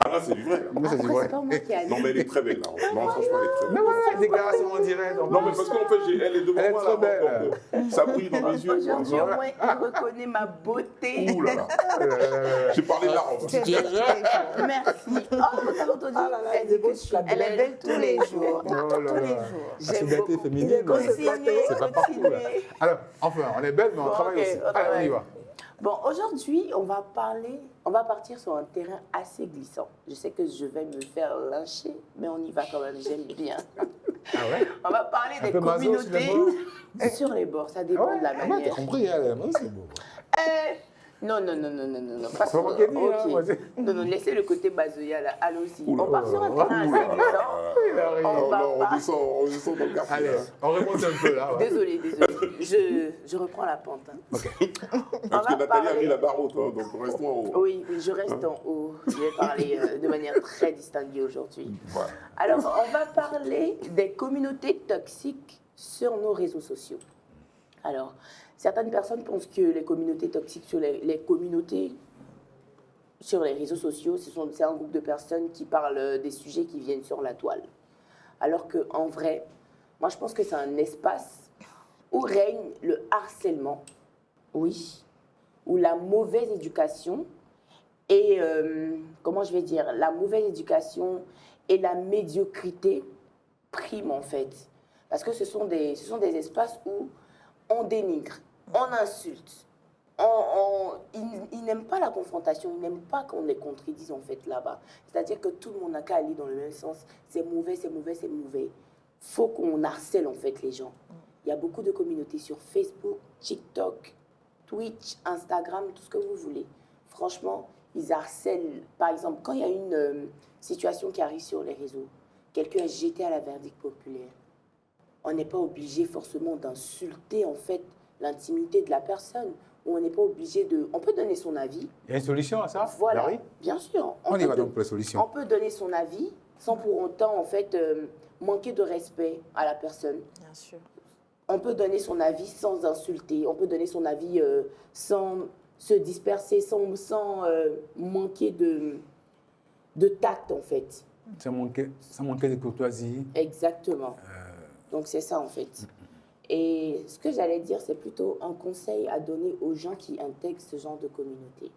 Ah là, c'est du vrai. Moi, ça, c'est Après, vrai. c'est pas moi qui ai Non, mais elle est très belle, là. Non, franchement, elle est très Mais belle. ouais, déclaration en direct. Non, mais parce qu'en fait, elle est devant Elle est moi, trop là. belle. donc, ça brille dans mes yeux. Aujourd'hui, au quoi. moins, il reconnaît ma beauté. Ouh là là. J'ai parlé de la robe. Merci. Oh, t'as entendu? Ah là là, Elle elle est dit beau, que je la elle est belle tous les jours. Oh là Tous là. les jours. La J'aime solidarité beaucoup. féminine, Continuez, c'est pas partout, là. continuez. Alors, enfin, on est belle, mais on Bon, travaille ok, aussi. on Allez, on y travaille. va. Bon, aujourd'hui, on va partir sur un terrain assez glissant. Je sais que je vais me faire lyncher, mais on y va quand même, j'aime bien. Ah ouais? On va parler Un des peu maso sur les communautés sur les bords, ça Ah dépend ouais? de la Ah ouais, manière. t'as compris, hein, moi, c'est beau. Non, pas C'est pas moi qui ai dit, hein, moi, Non, laissez le côté bazoya là, allons-y. Oula. On part sur un terrain assez glissant. On descend dans le quartier. Allez, on remonte un peu là. Ouais. Désolée. Je reprends la pente. Hein. Parce que Nathalie a mis la barre haute, hein, donc restons en haut. Oui, je reste en haut. Je vais parler de manière très distinguée aujourd'hui. Voilà. Alors, on va parler des communautés toxiques sur nos réseaux sociaux. Alors, certaines personnes pensent que les communautés toxiques sur les communautés sur les réseaux sociaux, c'est un groupe de personnes qui parlent des sujets qui viennent sur la toile. Alors qu'en vrai, moi je pense que c'est un espace où règne le harcèlement, oui, où la mauvaise éducation et, comment je vais dire, la mauvaise éducation et la médiocrité priment en fait. Parce que ce sont des espaces où on dénigre, on insulte, ils n'aiment pas la confrontation, ils n'aiment pas qu'on les contredise en fait là-bas. C'est-à-dire que tout le monde n'a qu'à aller dans le même sens. C'est mauvais, c'est mauvais, c'est mauvais. Faut qu'on harcèle en fait les gens. Il y a beaucoup de communautés sur Facebook, TikTok, Twitch, Instagram, tout ce que vous voulez. Franchement, ils harcèlent. Par exemple, quand il y a une situation qui arrive sur les réseaux, quelqu'un est jeté à la verdict populaire. On n'est pas obligé forcément d'insulter en fait l'intimité de la personne. Ou on n'est pas obligé de... On peut donner son avis. Il y a une solution à ça, Voilà, Larry? bien sûr. On y va donc pour la solution. On peut donner son avis sans pour autant en fait manquer de respect à la personne. Bien sûr. On peut donner son avis sans insulter. On peut donner son avis sans se disperser, sans manquer de tact en fait. Sans manquer de courtoisie. Exactement. Donc c'est ça en fait. Et ce que j'allais dire, c'est plutôt un conseil à donner aux gens qui intègrent ce genre de communauté.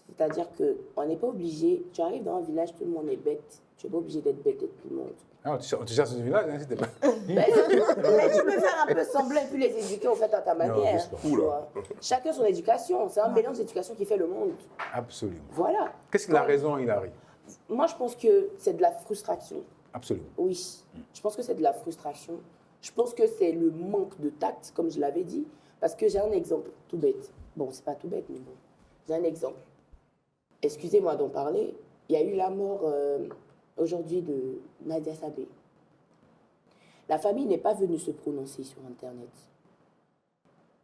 C'est-à-dire qu'on n'est pas obligé, tu arrives dans un village, tout le monde est bête, tu n'es pas obligé d'être bête avec tout le monde. Ah, tu cherches ce village, hein, c'était pas... Mais tu peux faire un peu semblant et puis les éduquer en fait à ta manière. Tu vois. Chacun son éducation, c'est un mélange d'éducation qui fait le monde. Absolument. Voilà. Qu'est-ce qu'il a raison, Hilary? Moi, je pense que c'est de la frustration. Absolument. Oui, je pense que c'est de la frustration. Je pense que c'est le manque de tact, comme je l'avais dit, parce que j'ai un exemple tout bête. Bon, c'est pas tout bête, mais bon, j'ai un exemple. Excusez-moi d'en parler. Il y a eu la mort aujourd'hui de Nadia Sabé. La famille n'est pas venue se prononcer sur Internet.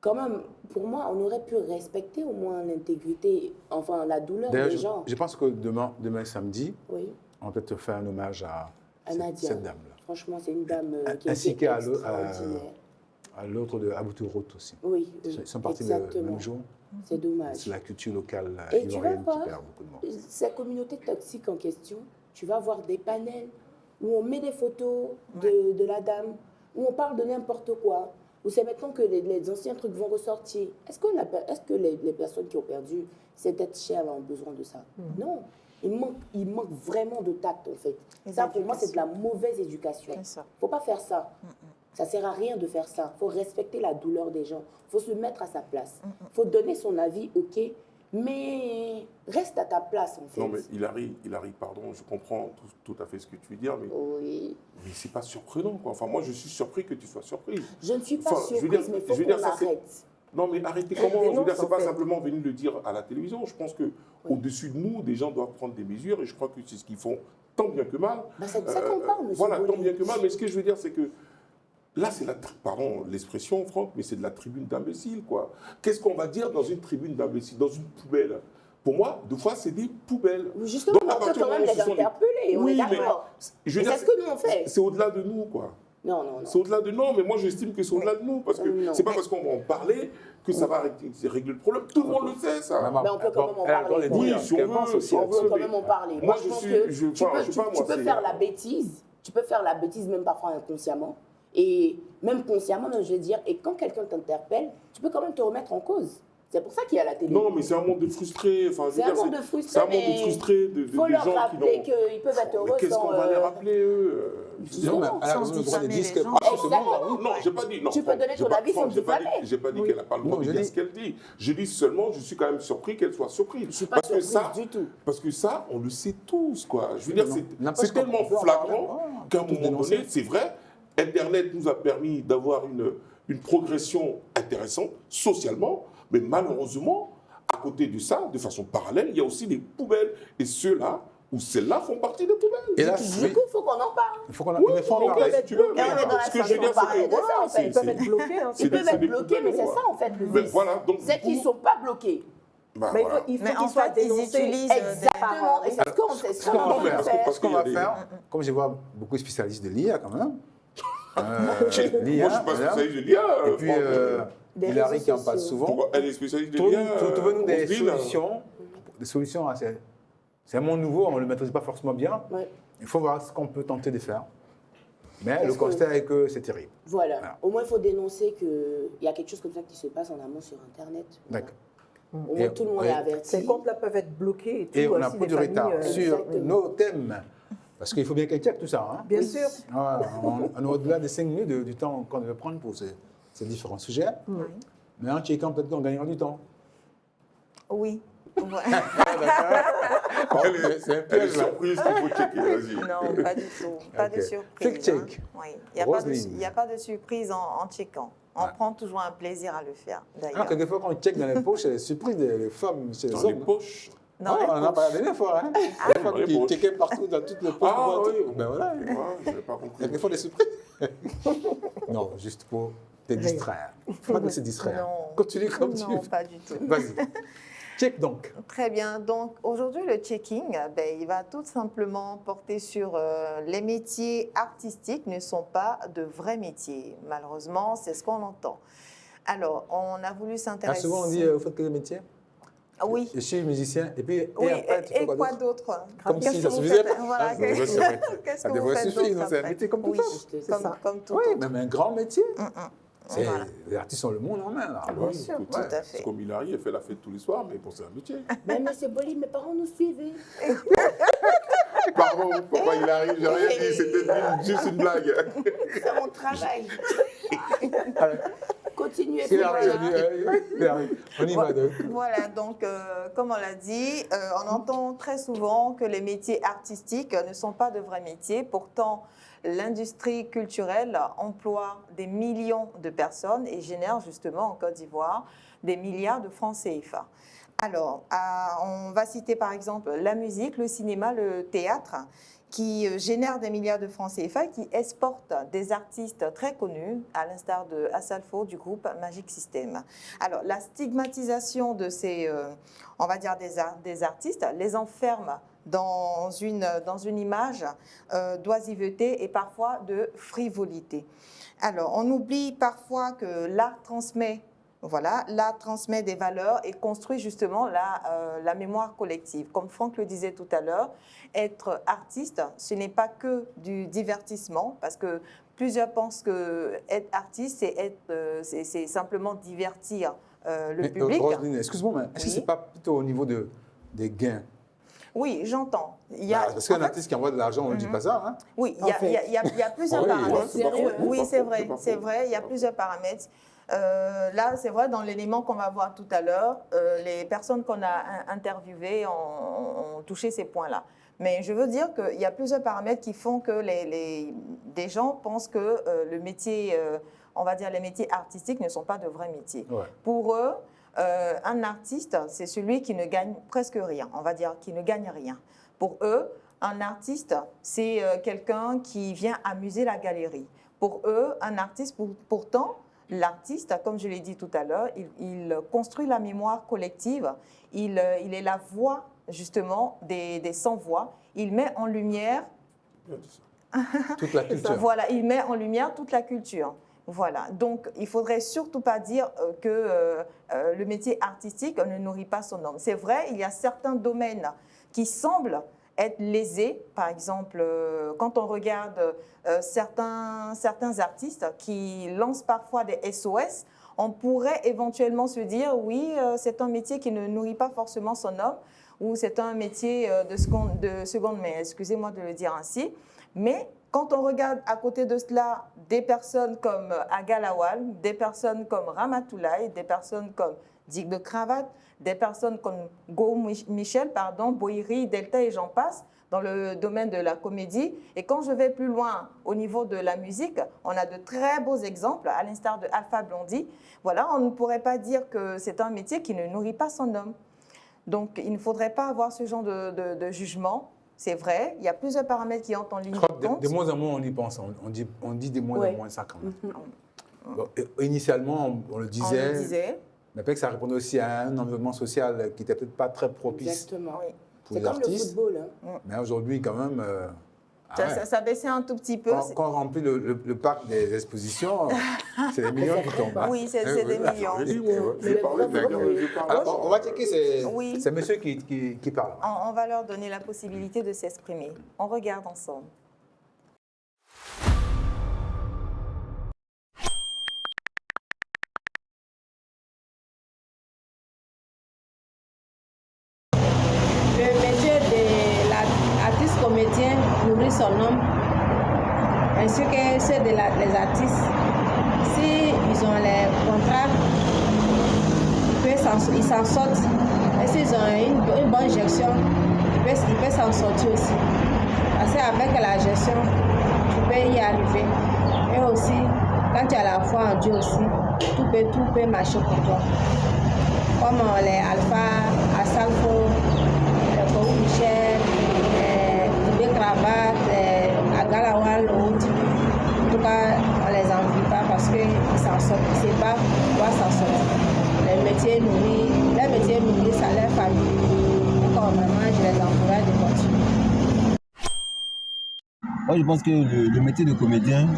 Quand même, pour moi, on aurait pu respecter au moins l'intégrité, enfin la douleur des gens. Je pense que demain samedi, oui, on peut te faire un hommage à Nadia. cette dame-là. Franchement, c'est une dame qui ainsi a été extraordinaire. À l'autre de Aboutourot aussi. Oui, Ils sont partis le même jour. C'est dommage. C'est la culture locale ivoirienne qui perd beaucoup de monde. Ces communautés toxiques en question, tu vas voir des panels où on met des photos de la dame, où on parle de n'importe quoi, où c'est maintenant que les anciens trucs vont ressortir. Est-ce que les personnes qui ont perdu cet être cher ont besoin de ça? Non. Il manque vraiment de tact, en fait. Ça, pour moi, c'est de la mauvaise éducation. Il ne faut pas faire ça. Ça ne sert à rien de faire ça. Il faut respecter la douleur des gens. Il faut se mettre à sa place. Il faut donner son avis, ok, mais reste à ta place, en fait. Non, mais Hilary, pardon, je comprends tout à fait ce que tu veux dire, mais, oui, mais c'est pas surprenant, quoi. Enfin, moi, je suis surpris que tu sois surprise. Je ne suis pas surprise, mais il faut qu'on arrête. Non, mais arrêtez comment? Je veux dire, c'est pas simplement venir le dire à la télévision. Je pense qu'au-dessus de nous, des gens doivent prendre des mesures, et je crois que c'est ce qu'ils font tant bien que mal. C'est de ça qu'on parle, monsieur. Voilà, tant bien que mal, mais ce que je veux dire, c'est que là, c'est pardon l'expression, Franck, mais c'est de la tribune d'imbéciles, quoi. Qu'est-ce qu'on va dire dans une tribune d'imbéciles, dans une poubelle? Pour moi, deux fois, c'est des poubelles. Justement, on peut quand même les interpeller, on est d'accord. C'est ce que nous, on fait. C'est au-delà de nous, quoi. Non. C'est au-delà de nous, mais moi j'estime que c'est au-delà de nous, parce que c'est pas parce qu'on va en parler que ça va régler le problème. Tout le monde le sait, ça. Mais on peut quand même en parler. Oui, si on veut quand même en parler. Moi, je pense que tu peux faire la bêtise, même parfois inconsciemment, et même consciemment, je veux dire, et quand quelqu'un t'interpelle, tu peux quand même te remettre en cause. C'est pour ça qu'il y a la télé. Non, mais c'est un monde de frustrés. Enfin, c'est un monde de frustrés. C'est un monde de frustrés. Il faut leur rappeler qu'ils peuvent être heureux. Qu'est-ce qu'on va les rappeler, eux? Non, mais elle a raison de droit de dire ce qu'elle pense. Non, j'ai pas dit. Tu peux donner ton avis sans diffamer. J'ai pas dit qu'elle n'a pas le droit de dire ce qu'elle dit. Je dis seulement, je suis quand même surpris qu'elle soit surprise. Je suis pas surprise du tout. Parce que ça, on le sait tous, quoi. Je veux dire, c'est tellement flagrant qu'à un moment donné, c'est vrai, Internet nous a permis d'avoir une progression intéressante socialement, mais malheureusement, à côté de ça, de façon parallèle, il y a aussi des poubelles. Et ceux-là, ou celles-là, font partie des poubelles. Et là, Du coup, il faut qu'on en parle. il faut qu'on Oui, il faut en ok, parler. si tu veux. Et on est dans la Ce que je veux dire, façon c'est que de ça, voilà, en fait. Ils peuvent être bloqués. Hein. Ils peuvent c'est être des bloqués, mais c'est poubelles, ça en fait le Mais vice. voilà, donc C'est qu'ils ne sont pas bloqués. bah, Mais voilà. il faut Mais en qu'ils soient fait, ils dénoncés. utilisent Exactement. Et c'est ce qu'on Ce qu'on va faire, parce ce qu'on qu'il y a va des- faire, comme je vois beaucoup de spécialistes de l'IA quand même, Moi, je suis pas voilà. spécialiste de l'IA. Et puis, Des Hilary réseaux qui en parle sociaux. souvent. Pourquoi elle est spécialiste de l'IA Trouvez-nous des Roselyne solutions. Des solutions, hein, c'est un monde nouveau, on ne le maîtrise pas forcément bien. Ouais. Il faut voir ce qu'on peut tenter de faire. Mais Est-ce le que- constat est que c'est terrible. Voilà. Voilà. Au moins, il faut dénoncer qu'il y a quelque chose comme ça qui se passe en amont sur Internet. Voilà. D'accord. Au moins, tout le monde est averti. Ces comptes-là peuvent être bloqués et tout. Et on a aussi, pris des du retard familles, sur exactement. nos thèmes. Parce qu'il faut bien qu'elle check tout ça. Hein. Bien sûr. Ah, on est au-delà des 5 minutes du temps qu'on devait prendre pour ces différents sujets. Mais en checkant, peut-être qu'on gagnera du temps. Oui. C'est un Elle est piège, là. surprise qu'il faut checker, vas-y. Non, pas du tout. Pas de Ok. surprise. Quick check. Oui. Il Roselyne. n'y a pas de surprise en checkant. On Ouais. prend toujours un plaisir à le faire, Ah, d'ailleurs. quelquefois, quand on check dans les poches, c'est surprise des femmes chez les Dans les hommes. poches. Dans Ah, les on en a poches. parlé la dernière fois. Hein. Des fois dans les qui poches. checkaient partout dans toutes les poches. Ah, pour voir oui. tout. Ben voilà. Ouais, je n'avais pas compris. Quelquefois des surprises. Non, juste pour te distraire. Pas de se distraire. Non. Continue comme tu Non, veux. pas du tout. Vas-y. Check donc. Très bien. Donc aujourd'hui, le checking, il va tout simplement porter sur les métiers artistiques ne sont pas de vrais métiers. Malheureusement, c'est ce qu'on entend. Alors, on a voulu Ah, s'intéresser. souvent, on dit, vous faites quel métier? Ah oui. Je suis musicien. Et puis, Oui, après, tu fais et quoi d'autre? d'autre? Comme Qu'est-ce si que ça vous suffisait faites? pas. Voilà, Ah, ça devrait se mettre. qu'est-ce Ça que vous devrait faites suffire, d'autre non, c'est un après? métier comme tout Oui, autre. comme tout Oui, autre. même un grand métier. C'est- Voilà. Les artistes ont le monde en main, là. Ah, Bien oui, sûr, écoute, tout à C'est fait. comme Hilary, elle fait la fête tous les soirs, mais bon, c'est un métier. Mais c'est poli, mes parents nous suivaient. Pardon, papa Hilary, j'ai rien dit, c'était juste une blague. C'est mon travail. Continuez. C'est on y va donc. Voilà, donc comme on l'a dit, on entend très souvent que les métiers artistiques ne sont pas de vrais métiers. Pourtant, l'industrie culturelle emploie des millions de personnes et génère justement en Côte d'Ivoire des milliards de francs CFA. Alors, on va citer par exemple la musique, le cinéma, le théâtre, qui génèrent des milliards de francs CFA, qui exportent des artistes très connus, à l'instar de Assalfo du groupe Magic System. Alors, la stigmatisation de ces, on va dire, des artistes les enferme dans une image d'oisiveté et parfois de frivolité. Alors, on oublie parfois que l'art transmet. Voilà, l'art transmet des valeurs et construit justement la mémoire collective. Comme Franck le disait tout à l'heure, être artiste, ce n'est pas que du divertissement, parce que plusieurs pensent que être artiste, c'est simplement divertir le public. Roselyne, excuse-moi, mais est-ce que Oui. c'est pas plutôt au niveau des gains? Oui, j'entends. Parce qu'un artiste qui envoie de l'argent, on ne dit pas ça. Hein? Oui, il y a plusieurs Oui, paramètres. c'est pas faux, Oui, c'est pas c'est faux, vrai, c'est vrai, il y a plusieurs paramètres. Là, c'est vrai, dans l'élément qu'on va voir tout à l'heure, les personnes qu'on a interviewées ont touché ces points-là. Mais je veux dire qu'il y a plusieurs paramètres qui font que des gens pensent que le métier, on va dire les métiers artistiques ne sont pas de vrais métiers. Ouais. Pour eux, un artiste, c'est celui qui ne gagne presque rien, on va dire, qui ne gagne rien. Pour eux, un artiste, c'est quelqu'un qui vient amuser la galerie. Pour eux, un artiste, pourtant, l'artiste, comme je l'ai dit tout à l'heure, il construit la mémoire collective, il est la voix, justement, des sans-voix. Il met en lumière... Toute la culture. Voilà, il met en lumière toute la culture. Voilà, donc il ne faudrait surtout pas dire que le métier artistique ne nourrit pas son homme. C'est vrai, il y a certains domaines qui semblent être lésés. Par exemple, quand on regarde certains artistes qui lancent parfois des SOS, on pourrait éventuellement se dire, oui, c'est un métier qui ne nourrit pas forcément son homme, ou c'est un métier de seconde main, excusez-moi de le dire ainsi. Mais quand on regarde à côté de cela des personnes comme Aga Lawal, des personnes comme Ramatoulaye, des personnes comme Dick de Cravate, des personnes comme Go Michel, Boiri, Delta et j'en passe, dans le domaine de la comédie. Et quand je vais plus loin au niveau de la musique, on a de très beaux exemples, à l'instar de Alpha Blondy. Voilà, on ne pourrait pas dire que c'est un métier qui ne nourrit pas son homme. Donc, il ne faudrait pas avoir ce genre de jugement. C'est vrai, il y a plusieurs paramètres qui entrent en ligne Je de crois que compte. de moins en moins on y pense. On dit de moins Ouais. en moins ça quand même. Bon, initialement, on le disait. Mais peut-être que ça répondait aussi à un environnement social qui n'était peut-être pas très propice Exactement. pour C'est les comme le artistes. football. Hein. Mais aujourd'hui, quand même, Ça baissait un tout petit peu. quand on remplit le parc des expositions, c'est des millions qui tombent. hein. Oui, c'est des millions. Alors, on va checker, Oui. c'est monsieur qui parle. On va leur donner la possibilité de s'exprimer. On regarde ensemble. Le métier de l'artiste comédien nourrit son homme, ainsi que ceux des artistes. Si ils ont les contrats, ils s'en sortent. Et s'ils ont une bonne gestion, ils peuvent s'en sortir aussi. Parce qu'avec la gestion, tu peux y arriver. Et aussi, quand tu as la foi en Dieu aussi, tout peut marcher pour toi. Comme les Alpha, Asalfo, Michel, Tibé Cravate, Agalawal, autres. En tout cas, on les envie pas parce qu'ils s'en sortent. Ils ne savent pas pouvoir s'en sortir. Les métiers nourris, ça leur famille. Donc, vraiment, je les encourage de continuer. Moi, je pense que le métier de comédien,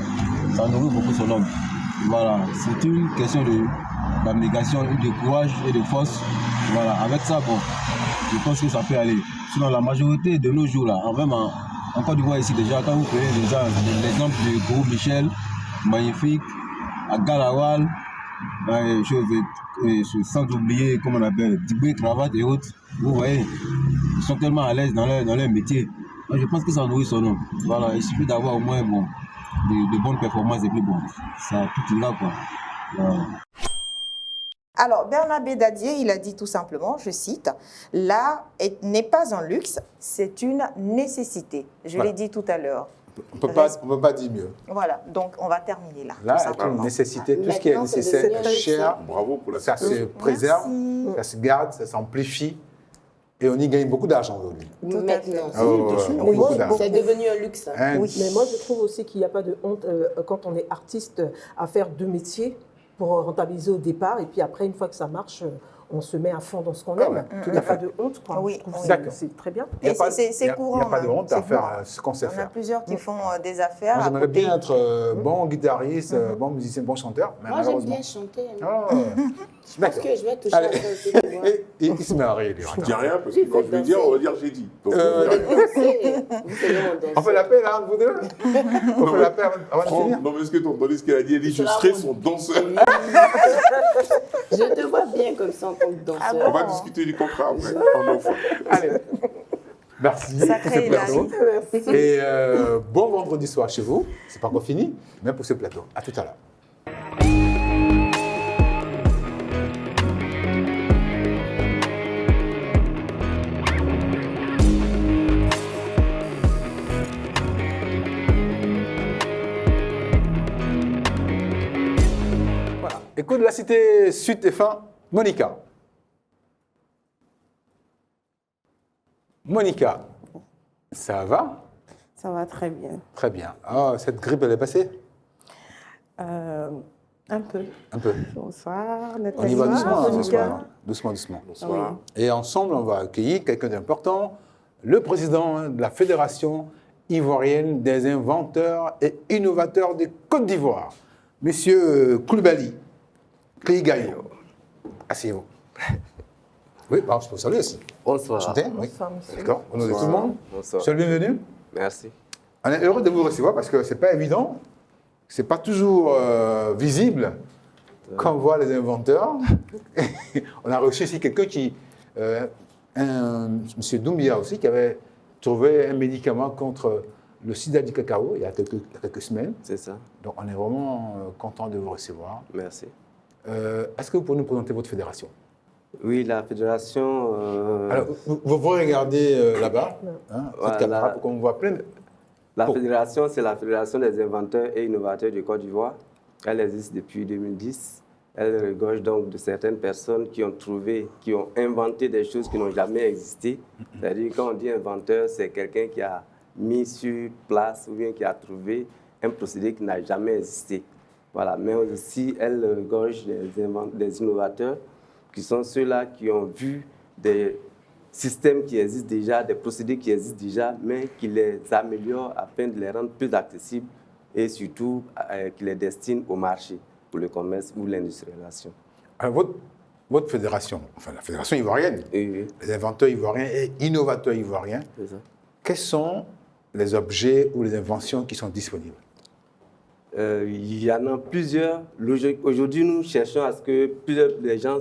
ça nourrit beaucoup son homme. Voilà, c'est une question d'abnégation, de courage et de force. Voilà, avec ça, bon, je pense que ça peut aller. Sinon, la majorité de nos jours, là, même en Côte d'Ivoire ici déjà, quand vous prenez déjà l'exemple du groupe Michel, magnifique, à Galawal, sans oublier, comment on appelle, Tibé, Cravate et autres, vous voyez, ils sont tellement à l'aise dans leur métier. Moi, je pense que ça nourrit son nom. Voilà, il suffit d'avoir au moins de bonnes performances et puis bon, ça tout ira quoi. Voilà. Alors, Bernabé Dadier, il a dit tout simplement, je cite, « L'art n'est pas un luxe, c'est une nécessité ». Je l'ai dit tout à l'heure. On ne peut pas dire mieux. Voilà, donc on va terminer là. Là, c'est une nécessité. Tout ce qui est nécessaire est cher. Bravo pour la ça se préserve, ça se garde, ça s'amplifie. Et on y gagne beaucoup d'argent aujourd'hui. Maintenant, c'est devenu un luxe. Hein? Oui, mais moi je trouve aussi qu'il n'y a pas de honte quand on est artiste à faire deux métiers pour rentabiliser au départ et puis après, une fois que ça marche, on se met à fond dans ce qu'on aime. Il n'y a pas de honte, quoi. Oui, je trouve c'est très bien. Et c'est courant. Il n'y a pas de honte à faire ce qu'on sait faire. On a plusieurs qui font des affaires. Moi, j'aimerais bien être bon guitariste, bon musicien, bon chanteur. Mais moi, j'aime bien chanter. Je pense que je vais toucher à ça aussi. Il se met à rire. Je ne dis rien parce que quand je vais dire, on va dire j'ai dit. Donc, on fait l'appel, hein, vous deux. On fait l'appel avant de finir. Non, mais est-ce que tu as entendu ce qu'elle a dit? Elle dit, je serai son danseur. Je te vois bien comme ça en tant que danseur. On va discuter du contrat après. Allez. Merci pour ce plateau. Et bon vendredi soir chez vous. C'est pas encore fini, mais pour ce plateau. À tout à l'heure. Voilà. Écoute de la cité Sud TF1, Monica. Monica, ça va? Ça va très bien. Très bien. Ah, cette grippe, elle est passée? Un peu. Un peu. Bonsoir, On y va doucement, ce soir. Doucement. Bonsoir. Et ensemble, on va accueillir quelqu'un d'important, le président de la Fédération ivoirienne des inventeurs et innovateurs de Côte d'Ivoire, Monsieur Koulibaly Kleigayo. Asseyez-vous. Oui, bon, je peux vous saluer aussi. Bonsoir. Enchanté, oui. Bonsoir, monsieur. D'accord. Au nom de tout le monde. Bonsoir. Soyez le bienvenu. Merci. On est heureux de vous recevoir parce que ce n'est pas évident, ce n'est pas toujours visible quand on voit les inventeurs. On a reçu ici quelqu'un qui, M. Doumbia aussi, qui avait trouvé un médicament contre le sida du cacao il y a quelques semaines. C'est ça. Donc on est vraiment content de vous recevoir. Merci. Est-ce que vous pouvez nous présenter votre fédération? Oui, la fédération... Alors, vous regardez là-bas, hein, cette caméra, pour qu'on voit plein de... La fédération, c'est la Fédération des inventeurs et innovateurs du Côte d'Ivoire. Elle existe depuis 2010. Elle regorge donc de certaines personnes qui ont trouvé, qui ont inventé des choses qui n'ont jamais existé. C'est-à-dire, quand on dit inventeur, c'est quelqu'un qui a mis sur place ou bien qui a trouvé un procédé qui n'a jamais existé. Voilà. Mais aussi, elle regorge des innovateurs qui sont ceux-là qui ont vu des systèmes qui existent déjà, des procédés qui existent déjà, mais qui les améliorent afin de les rendre plus accessibles et surtout qui les destinent au marché, pour le commerce ou l'industrialisation. Alors, votre fédération, enfin la fédération ivoirienne, les inventeurs ivoiriens et innovateurs ivoiriens, quels sont les objets ou les inventions qui sont disponibles? Il y en a plusieurs. Aujourd'hui, nous cherchons à ce que plusieurs des gens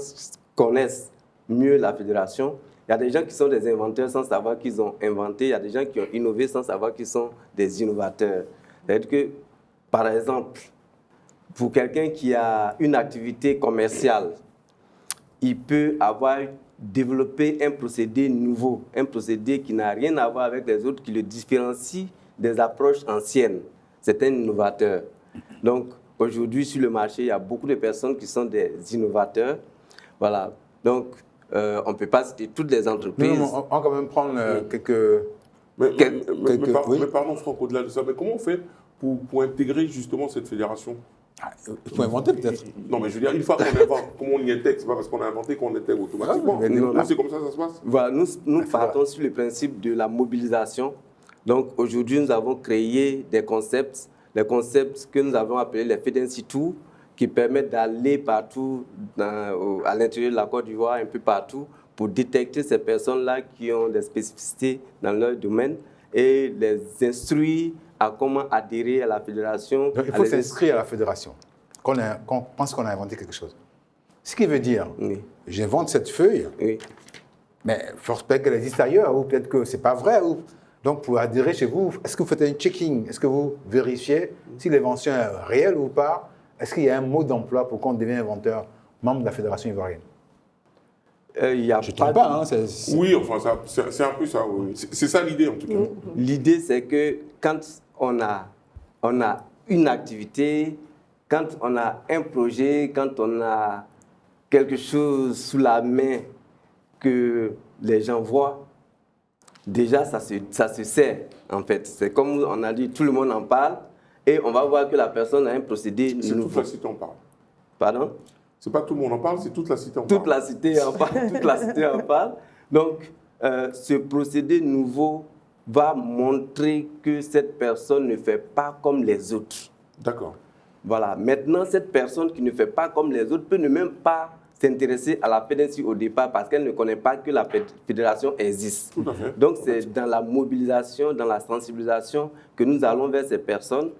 connaissent mieux la fédération. Il y a des gens qui sont des inventeurs sans savoir qu'ils ont inventé. Il y a des gens qui ont innové sans savoir qu'ils sont des innovateurs. C'est-à-dire que, par exemple, pour quelqu'un qui a une activité commerciale, il peut avoir développé un procédé nouveau, un procédé qui n'a rien à voir avec les autres, qui le différencie des approches anciennes. C'est un innovateur. Donc, aujourd'hui, sur le marché, il y a beaucoup de personnes qui sont des innovateurs. Voilà. Donc, on ne peut pas citer toutes les entreprises. Non, on va quand même prendre quelques... Mais pardon, Franck, au-delà de ça, mais comment on fait pour intégrer justement cette fédération? Il faut inventer peut-être. Non, mais je veux dire, une fois qu'on invente, comment on y intègre? C'est pas parce qu'on a inventé qu'on intègre automatiquement. C'est comme ça que ça se passe. Voilà, nous partons sur le principe de la mobilisation. Donc aujourd'hui, nous avons créé des concepts, les concepts que nous avons appelés les Fedency Tours, qui permettent d'aller partout à l'intérieur de la Côte d'Ivoire, un peu partout, pour détecter ces personnes-là qui ont des spécificités dans leur domaine et les instruire à comment adhérer à la fédération. Donc, il faut s'inscrire à la fédération, qu'on pense qu'on a inventé quelque chose. Ce qui veut dire, j'invente cette feuille, mais force peut-être qu'elle existe ailleurs, ou peut-être que ce n'est pas vrai. Donc, pour adhérer chez vous, est-ce que vous faites un checking? Est-ce que vous vérifiez si l'invention est réelle ou pas? Est-ce qu'il y a un mode d'emploi pour qu'on devienne inventeur, membre de la fédération ivoirienne? Je ne pas, hein, Oui, enfin, c'est un peu ça. Oui. C'est ça l'idée, en tout cas. L'idée, c'est que quand on a une activité, quand on a un projet, quand on a quelque chose sous la main que les gens voient, déjà, ça se sait, en fait. C'est comme on a dit, tout le monde en parle, et on va voir que la personne a un procédé nouveau. C'est toute la cité en parle. Pardon? C'est pas tout le monde en parle, c'est toute la cité en parle. Toute la cité en parle, toute la cité en parle. Donc, ce procédé nouveau va montrer que cette personne ne fait pas comme les autres. D'accord. Voilà. Maintenant, cette personne qui ne fait pas comme les autres peut ne même pas s'intéresser à la Fedency au départ parce qu'elle ne connaît pas que la fédération existe. Tout à fait. Donc, c'est dans la mobilisation, dans la sensibilisation que nous allons vers ces personnes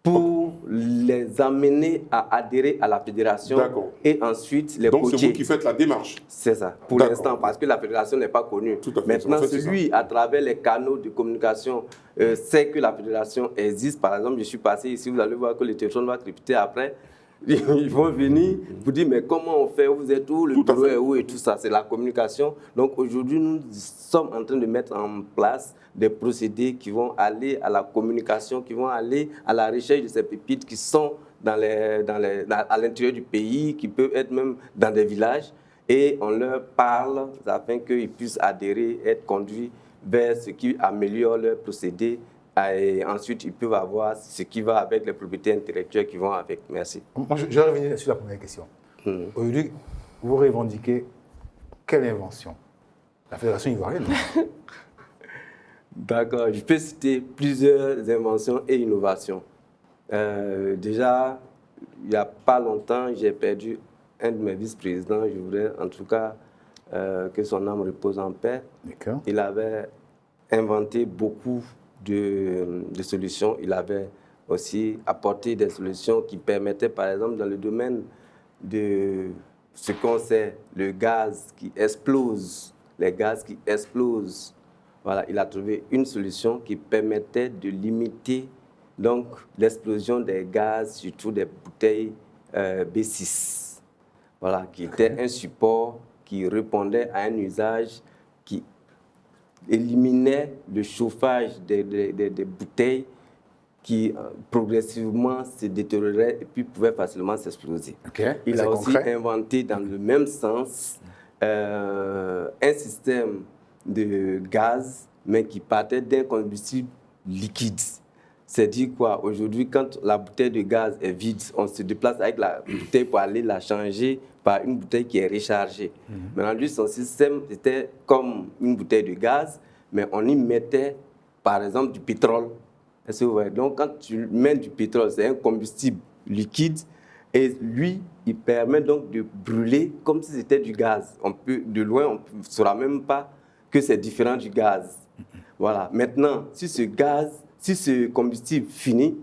pour les amener à adhérer à la fédération et ensuite les coacher. Donc, c'est vous qui faites la démarche? C'est ça, pour l'instant, parce que la fédération n'est pas connue. Maintenant, celui, à travers les canaux de communication, sait que la fédération existe. Par exemple, je suis passé ici, vous allez voir que le téléphone va crypter après. Ils vont venir vous dire, mais comment on fait, vous êtes où, le bureau est où et tout ça. C'est la communication. Donc aujourd'hui, nous sommes en train de mettre en place des procédés qui vont aller à la communication, qui vont aller à la recherche de ces pépites qui sont à l'intérieur du pays, qui peuvent être même dans des villages. Et on leur parle afin qu'ils puissent adhérer, être conduits vers ce qui améliore leur procédé. Et ensuite, ils peuvent avoir ce qui va avec les propriétés intellectuelles qui vont avec. Merci. Moi, je vais revenir sur la première question. Aujourd'hui, vous revendiquez quelle invention? La fédération ivoirienne? D'accord. Je peux citer plusieurs inventions et innovations. Déjà, il n'y a pas longtemps, j'ai perdu un de mes vice-présidents. Je voudrais en tout cas que son âme repose en paix. Il avait inventé beaucoup de solutions. Il avait aussi apporté des solutions qui permettaient, par exemple, dans le domaine de ce qu'on sait, le gaz qui explose, les gaz qui explosent. Voilà, il a trouvé une solution qui permettait de limiter donc l'explosion des gaz, surtout des bouteilles B6. Voilà, qui était un support qui répondait à un usage qui éliminait le chauffage des bouteilles qui progressivement se détériorait et puis pouvait facilement s'exploser. Il C'est a aussi concret. inventé dans le même sens un système de gaz, mais qui partait d'un combustible liquide. C'est-à-dire quoi? Aujourd'hui, quand la bouteille de gaz est vide, on se déplace avec la bouteille pour aller la changer par une bouteille qui est rechargée. Maintenant, lui, son système, c'était comme une bouteille de gaz, mais on y mettait, par exemple, du pétrole. Est-ce que vous voyez? Donc, quand tu mets du pétrole, c'est un combustible liquide, et lui, il permet donc de brûler comme si c'était du gaz. On peut, de loin, on ne saura même pas que c'est différent du gaz. Voilà. Maintenant, si ce combustible finit,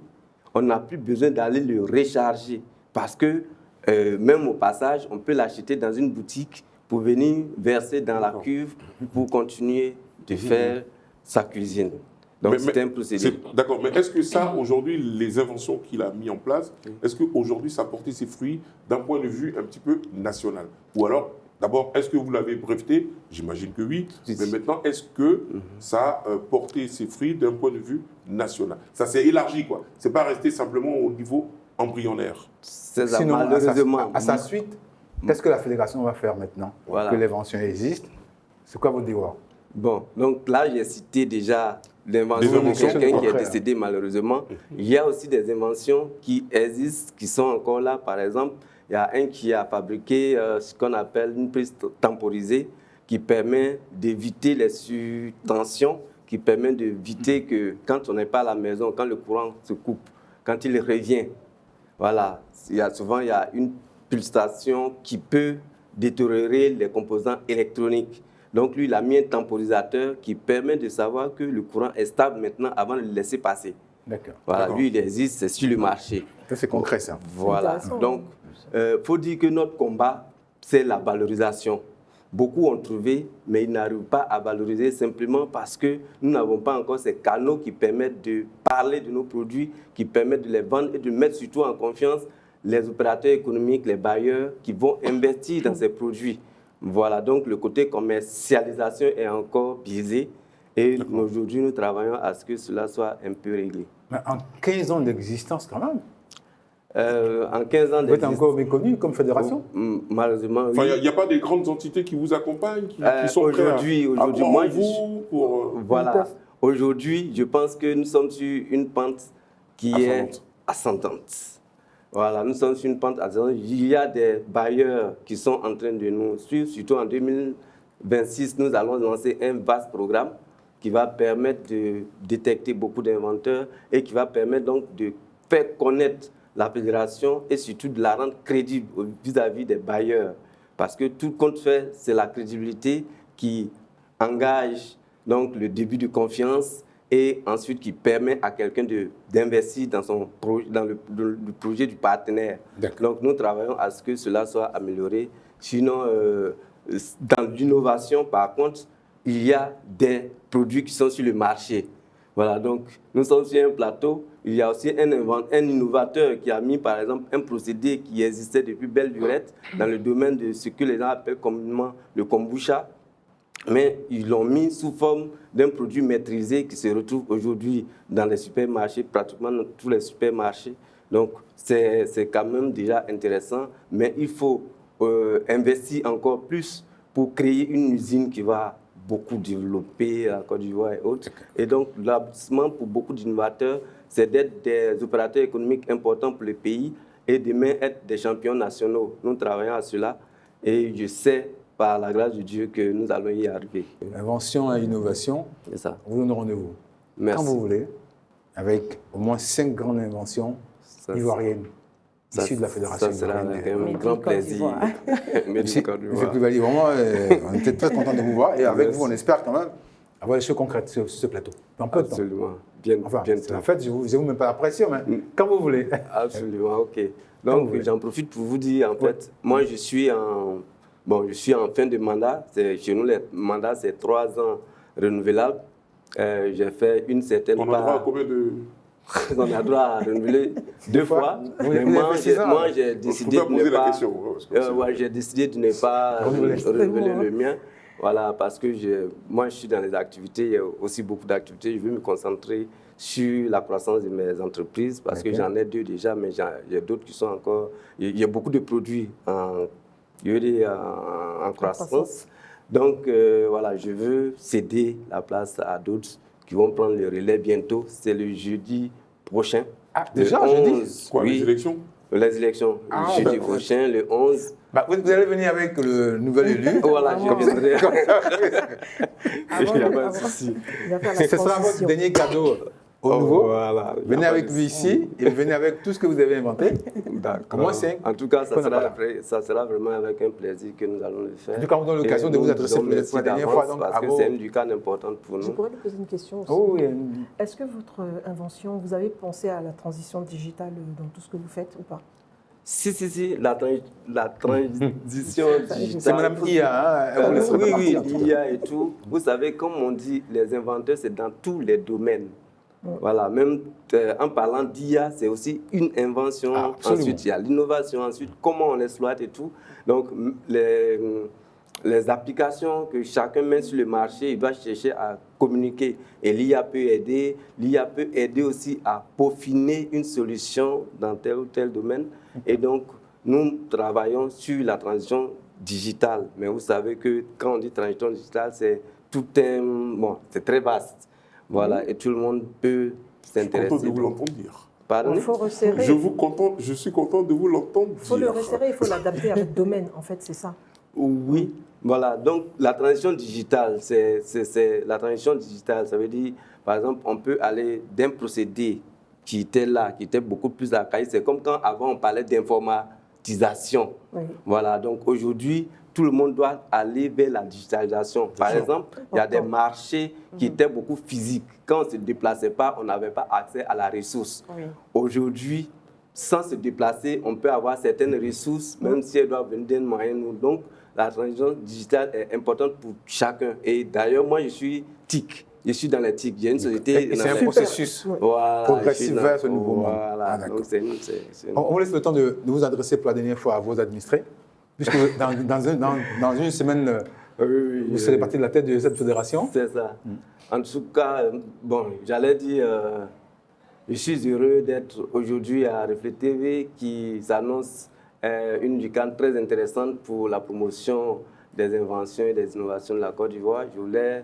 on n'a plus besoin d'aller le recharger parce que même au passage, on peut l'acheter dans une boutique pour venir verser dans la cuve pour continuer de faire sa cuisine. Donc c'est un procédé. D'accord, mais est-ce que ça, aujourd'hui, les inventions qu'il a mis en place, est-ce qu'aujourd'hui, ça a porté ses fruits d'un point de vue un petit peu national? Ou alors, d'abord, est-ce que vous l'avez breveté? J'imagine que oui. Mais maintenant, est-ce que ça a porté ses fruits d'un point de vue national? Ça s'est élargi, quoi. Ce n'est pas resté simplement au niveau embryonnaire. Sinon, malheureusement, à sa suite, qu'est-ce que la fédération va faire maintenant que l'invention existe? C'est quoi votre devoir? Bon, donc là, j'ai cité déjà l'invention de quelqu'un qui est décédé malheureusement. Il y a aussi des inventions qui existent, qui sont encore là. Par exemple, il y a un qui a fabriqué ce qu'on appelle une prise temporisée qui permet d'éviter les surtensions, qui permet d'éviter que quand on n'est pas à la maison, quand le courant se coupe, quand il revient, voilà, souvent il y a une pulsation qui peut détériorer les composants électroniques. Donc lui, il a mis un temporisateur qui permet de savoir que le courant est stable maintenant avant de le laisser passer. D'accord. Voilà, lui, il existe, c'est sur le marché. C'est concret, ça. Voilà. Donc, faut dire que notre combat, c'est la valorisation. Beaucoup ont trouvé, mais ils n'arrivent pas à valoriser simplement parce que nous n'avons pas encore ces canaux qui permettent de parler de nos produits, qui permettent de les vendre et de mettre surtout en confiance les opérateurs économiques, les bailleurs qui vont investir dans ces produits. Voilà, donc le côté commercialisation est encore biaisé et aujourd'hui nous travaillons à ce que cela soit un peu réglé. Mais en 15 ans d'existence quand même, en 15 ans vous êtes encore méconnu comme fédération? Malheureusement, oui. Enfin, il n'y a pas des grandes entités qui vous accompagnent, qui sont aujourd'hui, moi, voilà. Aujourd'hui, je pense que nous sommes sur une pente qui est ascendante. Voilà, nous sommes sur une pente ascendante. Il y a des bailleurs qui sont en train de nous suivre. Surtout en 2026, nous allons lancer un vaste programme qui va permettre de détecter beaucoup d'inventeurs et qui va permettre donc de faire connaître la fédération et surtout de la rendre crédible vis-à-vis des bailleurs. Parce que tout compte fait, c'est la crédibilité qui engage donc le début de confiance et ensuite qui permet à quelqu'un d'investir dans le projet du partenaire. Donc nous travaillons à ce que cela soit amélioré. Sinon, dans l'innovation, par contre, il y a des produits qui sont sur le marché. Voilà, donc nous sommes sur un plateau. Il y a aussi un innovateur qui a mis, par exemple, un procédé qui existait depuis belle lurette dans le domaine de ce que les gens appellent communément le kombucha. Mais ils l'ont mis sous forme d'un produit maîtrisé qui se retrouve aujourd'hui dans les supermarchés, pratiquement dans tous les supermarchés. Donc, c'est quand même déjà intéressant, mais il faut investir encore plus pour créer une usine qui va beaucoup développer la Côte d'Ivoire et autres. Et donc, l'aboutissement pour beaucoup d'innovateurs, c'est d'être des opérateurs économiques importants pour le pays et demain être des champions nationaux. Nous travaillons à cela et je sais, par la grâce de Dieu, que nous allons y arriver. Invention et innovation, vous donnez rendez-vous. Quand vous voulez, avec au moins 5 grandes inventions ivoiriennes issues de la Fédération. Ça sera avec un grand plaisir. Monsieur Koulibaly, vraiment, on était très content de vous voir et avec vous, on espère quand même avoir des choses concrètes sur ce plateau. Dans peu de temps. Absolument. Bientôt. En fait, je ne vous mets pas la pression, mais quand vous voulez. Absolument, ok. Donc, j'en profite pour vous dire, en fait, moi, je suis en fin de mandat. Chez nous, les mandats, c'est 3 ans renouvelables. J'ai fait une certaine part... On a droit à combien de... On a droit à renouveler 2 fois. Mais moi, j'ai décidé de ne pas renouveler le mien. Voilà, parce que moi, je suis dans les activités. Il y a aussi beaucoup d'activités. Je veux me concentrer sur la croissance de mes entreprises, parce que j'en ai 2 déjà, mais j'ai d'autres qui sont encore... Il y a beaucoup de produits en croissance. Donc, voilà, je veux céder la place à d'autres qui vont prendre le relais bientôt. C'est le jeudi prochain. Ah, déjà, jeudi? Quoi, les élections? Les élections. Le jeudi prochain, le 11. Vous allez venir avec le nouvel élu. Voilà, je viendrai. Il n'y a pas de souci. Ce sera votre dernier cadeau au nouveau. Voilà. Venez avec lui ici et venez avec tout ce que vous avez inventé. D'accord. Moi, c'est. En tout cas, ça sera vraiment avec un plaisir que nous allons le faire. En tout cas, on donne l'occasion de vous adresser pour la dernière fois. Donc, parce que c'est une ducane importante pour nous. Je pourrais lui poser une question aussi. Oh, oui. Est-ce que votre invention, vous avez pensé à la transition digitale dans tout ce que vous faites ou pas? Si, la transition digitale. C'est Madame IA, hein, oui, IA et tout. Vous savez, comme on dit, les inventeurs, c'est dans tous les domaines. Voilà, même en parlant d'IA, c'est aussi une invention. Ensuite, il y a l'innovation. Ensuite, comment on l'exploite et tout. Donc, les applications que chacun met sur le marché, il doit chercher à communiquer. Et l'IA peut aider. L'IA peut aider aussi à peaufiner une solution dans tel ou tel domaine. Et donc, nous travaillons sur la transition digitale. Mais vous savez que quand on dit transition digitale, c'est tout un... Bon, c'est très vaste. Voilà, et tout le monde peut s'intéresser. Je suis content de vous l'entendre dire. Pardon? Il faut resserrer. Je suis content de vous l'entendre dire. Il faut le resserrer, il faut l'adapter à votre domaine, en fait, c'est ça. Oui, voilà. Donc, la transition digitale, la transition digitale, ça veut dire, par exemple, on peut aller d'un procédé qui était là, qui était beaucoup plus archaïque. C'est comme quand avant on parlait d'informatisation. Oui. Voilà, donc aujourd'hui, tout le monde doit aller vers la digitalisation. Par exemple, il y a des marchés qui étaient beaucoup physiques. Quand on ne se déplaçait pas, on n'avait pas accès à la ressource. Oui. Aujourd'hui, sans se déplacer, on peut avoir certaines ressources, même si elles doivent venir d'un moyen. Donc, la transition digitale est importante pour chacun. Et d'ailleurs, moi, je suis TIC. Je suis dans la TIC. J'ai une société... C'est un processus progressif vers ce nouveau monde. Voilà. Donc, on vous laisse le temps de vous adresser pour la dernière fois à vos administrés. Puisque dans une semaine, vous serez parti de la tête de cette fédération. C'est ça. En tout cas, bon, j'allais dire, je suis heureux d'être aujourd'hui à Reflet TV qui s'annonce une ducane très intéressante pour la promotion des inventions et des innovations de la Côte d'Ivoire. Je voulais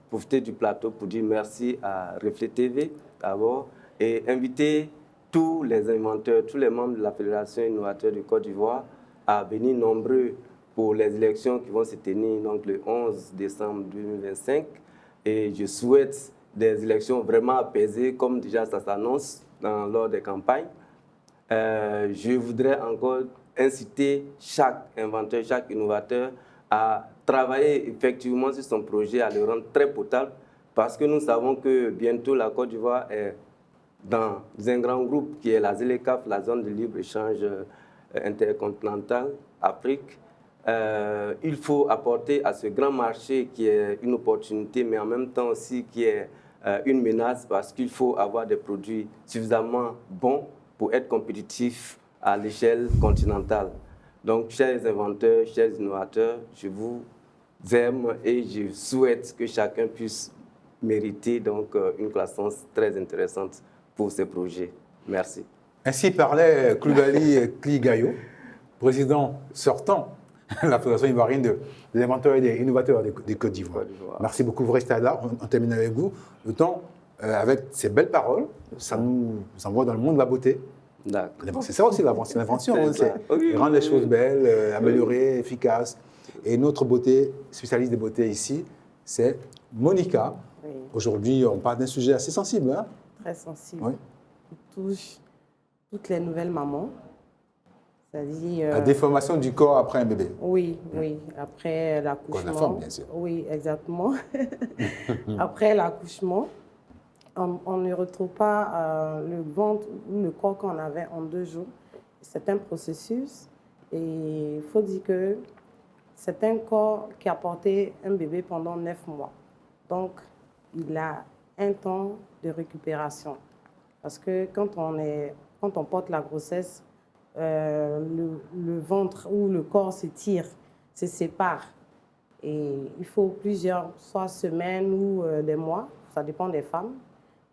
profiter du plateau pour dire merci à Reflet TV d'abord et inviter tous les inventeurs, tous les membres de la Fédération innovateur de Côte d'Ivoire à venir nombreux pour les élections qui vont se tenir donc, le 11 décembre 2025. Et je souhaite des élections vraiment apaisées, comme déjà ça s'annonce lors des campagnes. Je voudrais encore inciter chaque inventeur, chaque innovateur à travailler effectivement sur son projet, à le rendre très potable, parce que nous savons que bientôt la Côte d'Ivoire est dans un grand groupe qui est la ZLECAf, la zone de libre-échange intercontinentale, Afrique. Il faut apporter à ce grand marché qui est une opportunité, mais en même temps aussi qui est une menace, parce qu'il faut avoir des produits suffisamment bons pour être compétitifs à l'échelle continentale. Donc, chers inventeurs, chers innovateurs, je vous aime et je souhaite que chacun puisse mériter donc, une croissance très intéressante pour ces projets. Merci. Ainsi parlait Koulibaly Kligayo, président sortant de la Fédération ivoirienne des inventeurs et des innovateurs des Côte d'Ivoire. Merci beaucoup, vous restez là, on termine avec vous. Le temps, avec ces belles paroles, ça nous envoie dans le monde de la beauté. C'est ça aussi l'invention, c'est rendre les choses belles, améliorer, efficaces. Et notre beauté, spécialiste des beautés ici, c'est Monica. Oui. Aujourd'hui, on parle d'un sujet assez sensible. Hein? Très sensible. Oui. Qui touche toutes les nouvelles mamans. C'est-à-dire, la déformation du corps après un bébé. Oui, oui, après l'accouchement. La femme, bien sûr. Oui, exactement. Après l'accouchement, on ne retrouve pas le ventre ou le corps qu'on avait en 2 jours. C'est un processus et il faut dire que c'est un corps qui a porté un bébé pendant 9 mois. Donc, il a un temps de récupération. Parce que quand on porte la grossesse, le ventre ou le corps s'étire, se sépare. Et il faut plusieurs, soit semaines ou des mois, ça dépend des femmes,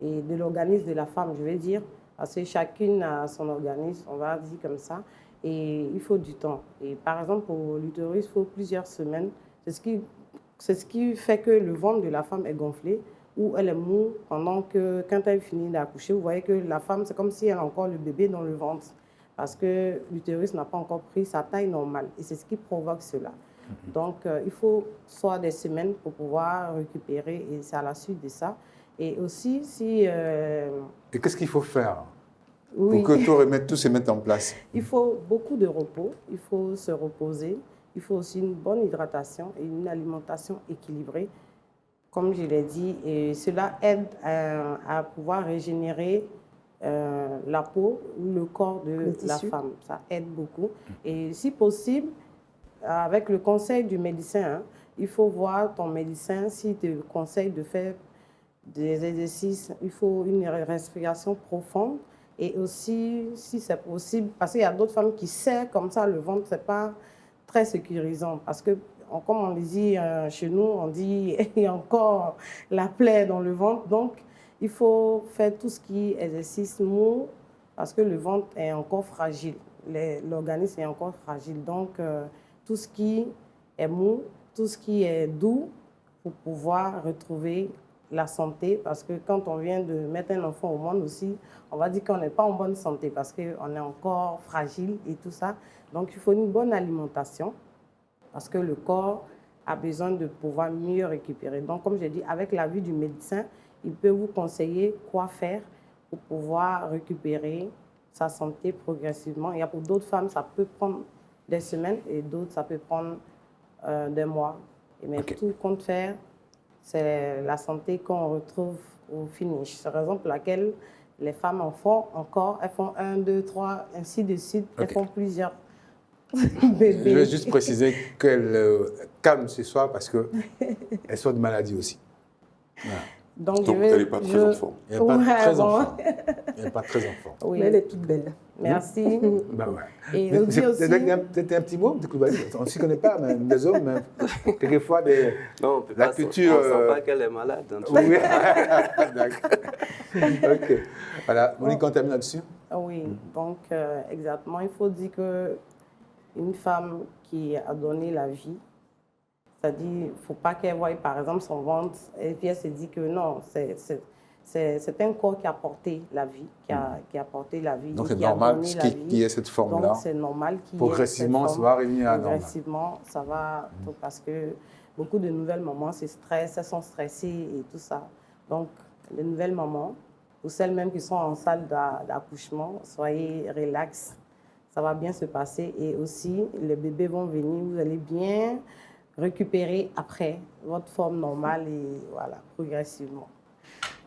et de l'organisme de la femme, je vais dire, parce que chacune a son organisme, on va dire comme ça, et il faut du temps. Et par exemple, pour l'utérus, il faut plusieurs semaines. C'est ce qui fait que le ventre de la femme est gonflé ou elle est mou pendant que, quand elle finit d'accoucher, vous voyez que la femme, c'est comme si elle a encore le bébé dans le ventre parce que l'utérus n'a pas encore pris sa taille normale. Et c'est ce qui provoque cela. Donc, il faut soit des semaines pour pouvoir récupérer et c'est à la suite de ça. Et aussi, si... Et qu'est-ce qu'il faut faire oui. pour que tout se mette en place? Il faut beaucoup de repos, il faut se reposer, il faut aussi une bonne hydratation et une alimentation équilibrée. Comme je l'ai dit, et cela aide à pouvoir régénérer la peau ou le corps de la femme. Ça aide beaucoup. Et si possible, avec le conseil du médecin, il faut voir ton médecin s'il te conseille de faire des exercices. Il faut une respiration profonde et aussi, si c'est possible, parce qu'il y a d'autres femmes qui serrent comme ça le ventre, ce n'est pas très sécurisant parce que comme on le dit chez nous, on dit il y a encore la plaie dans le ventre. Donc, il faut faire tout ce qui est exercice mou parce que le ventre est encore fragile. L'organisme est encore fragile. Donc, tout ce qui est mou, tout ce qui est doux pour pouvoir retrouver la santé. Parce que quand on vient de mettre un enfant au monde aussi, on va dire qu'on n'est pas en bonne santé parce qu'on est encore fragile et tout ça. Donc, il faut une bonne alimentation. Parce que le corps a besoin de pouvoir mieux récupérer. Donc, comme j'ai dit, avec l'avis du médecin, il peut vous conseiller quoi faire pour pouvoir récupérer sa santé progressivement. Il y a pour d'autres femmes, ça peut prendre des semaines et d'autres, ça peut prendre des mois. Mais tout compte faire, c'est la santé qu'on retrouve au finish. C'est la raison pour laquelle les femmes en font encore. Elles font 1, 2, 3, ainsi de suite. Elles font plusieurs. Je vais juste préciser qu'elle calme ce soir parce qu'elle soit de maladie aussi. Voilà. Donc elle n'est pas très en forme. Elle n'est pas très en forme. Elle n'est pas très en forme. Oui. Mais elle est toute belle. Merci. Ben ouais. Et aussi... Peut-être un petit mot, on ne s'y connaît pas, mais des hommes, mais quelquefois, non, la culture... On ne sent pas qu'elle est malade. Oui, d'accord. Ok. Voilà, Monique, on termine là-dessus. Oui, donc exactement, il faut dire qu'une femme qui a donné la vie, c'est-à-dire, il ne faut pas qu'elle voie, par exemple, son ventre, et puis elle se dit que non, c'est un corps qui a porté la vie, qui a porté la vie. Donc c'est normal qu'il y ait cette forme-là. Donc c'est normal qu'il y ait progressivement, ça va revenir à normal. Progressivement, ça va, parce que beaucoup de nouvelles mamans se stressent, elles sont stressées et tout ça. Donc, les nouvelles mamans, ou celles même qui sont en salle d'accouchement, soyez relax, ça va bien se passer. Et aussi, les bébés vont venir, vous allez bien récupérer après votre forme normale et voilà, progressivement.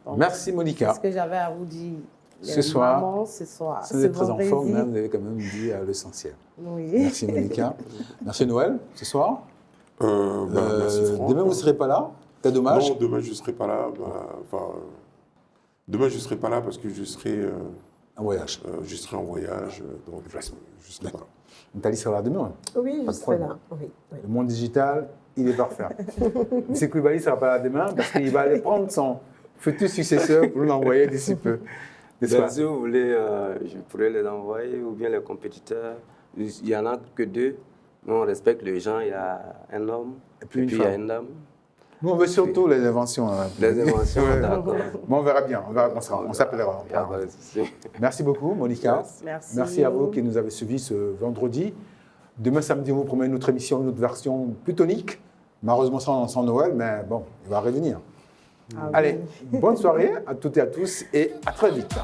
Donc, merci Monica. C'est ce que j'avais à vous dire. Ce soir, mamans, ce soir. Vous êtes très en forme, mais vous avez quand même dit l'essentiel. Oui. Merci Monica. Merci Noël, ce soir. Merci Franck. Demain, vous ne serez pas là? C'est dommage. Non, demain, je ne serai pas là. Demain, je ne serai pas là parce que je serai en voyage. Je serai en voyage, donc je ne serai pas là. Nathalie sera là demain? Oui, je serai là. Oui, oui. Le monde digital, il est parfait. M. Koulibaly ne sera pas là demain parce qu'il va aller prendre son futur successeur pour l'envoyer d'ici peu. Si vous voulez, je pourrais les envoyer, ou bien les compétiteurs. Il n'y en a que deux. Nous, on respecte les gens. Il y a un homme et puis il y a une dame. Nous, on veut surtout les inventions. Les inventions, d'accord. Mais on verra bien, on s'appellera. Merci beaucoup, Monica. Merci. Merci à vous qui nous avez suivis ce vendredi. Demain, samedi, on vous promet une autre émission, une autre version plus tonique. Malheureusement, sans Noël, mais bon, il va revenir. Allez, bonne soirée à toutes et à tous et à très vite.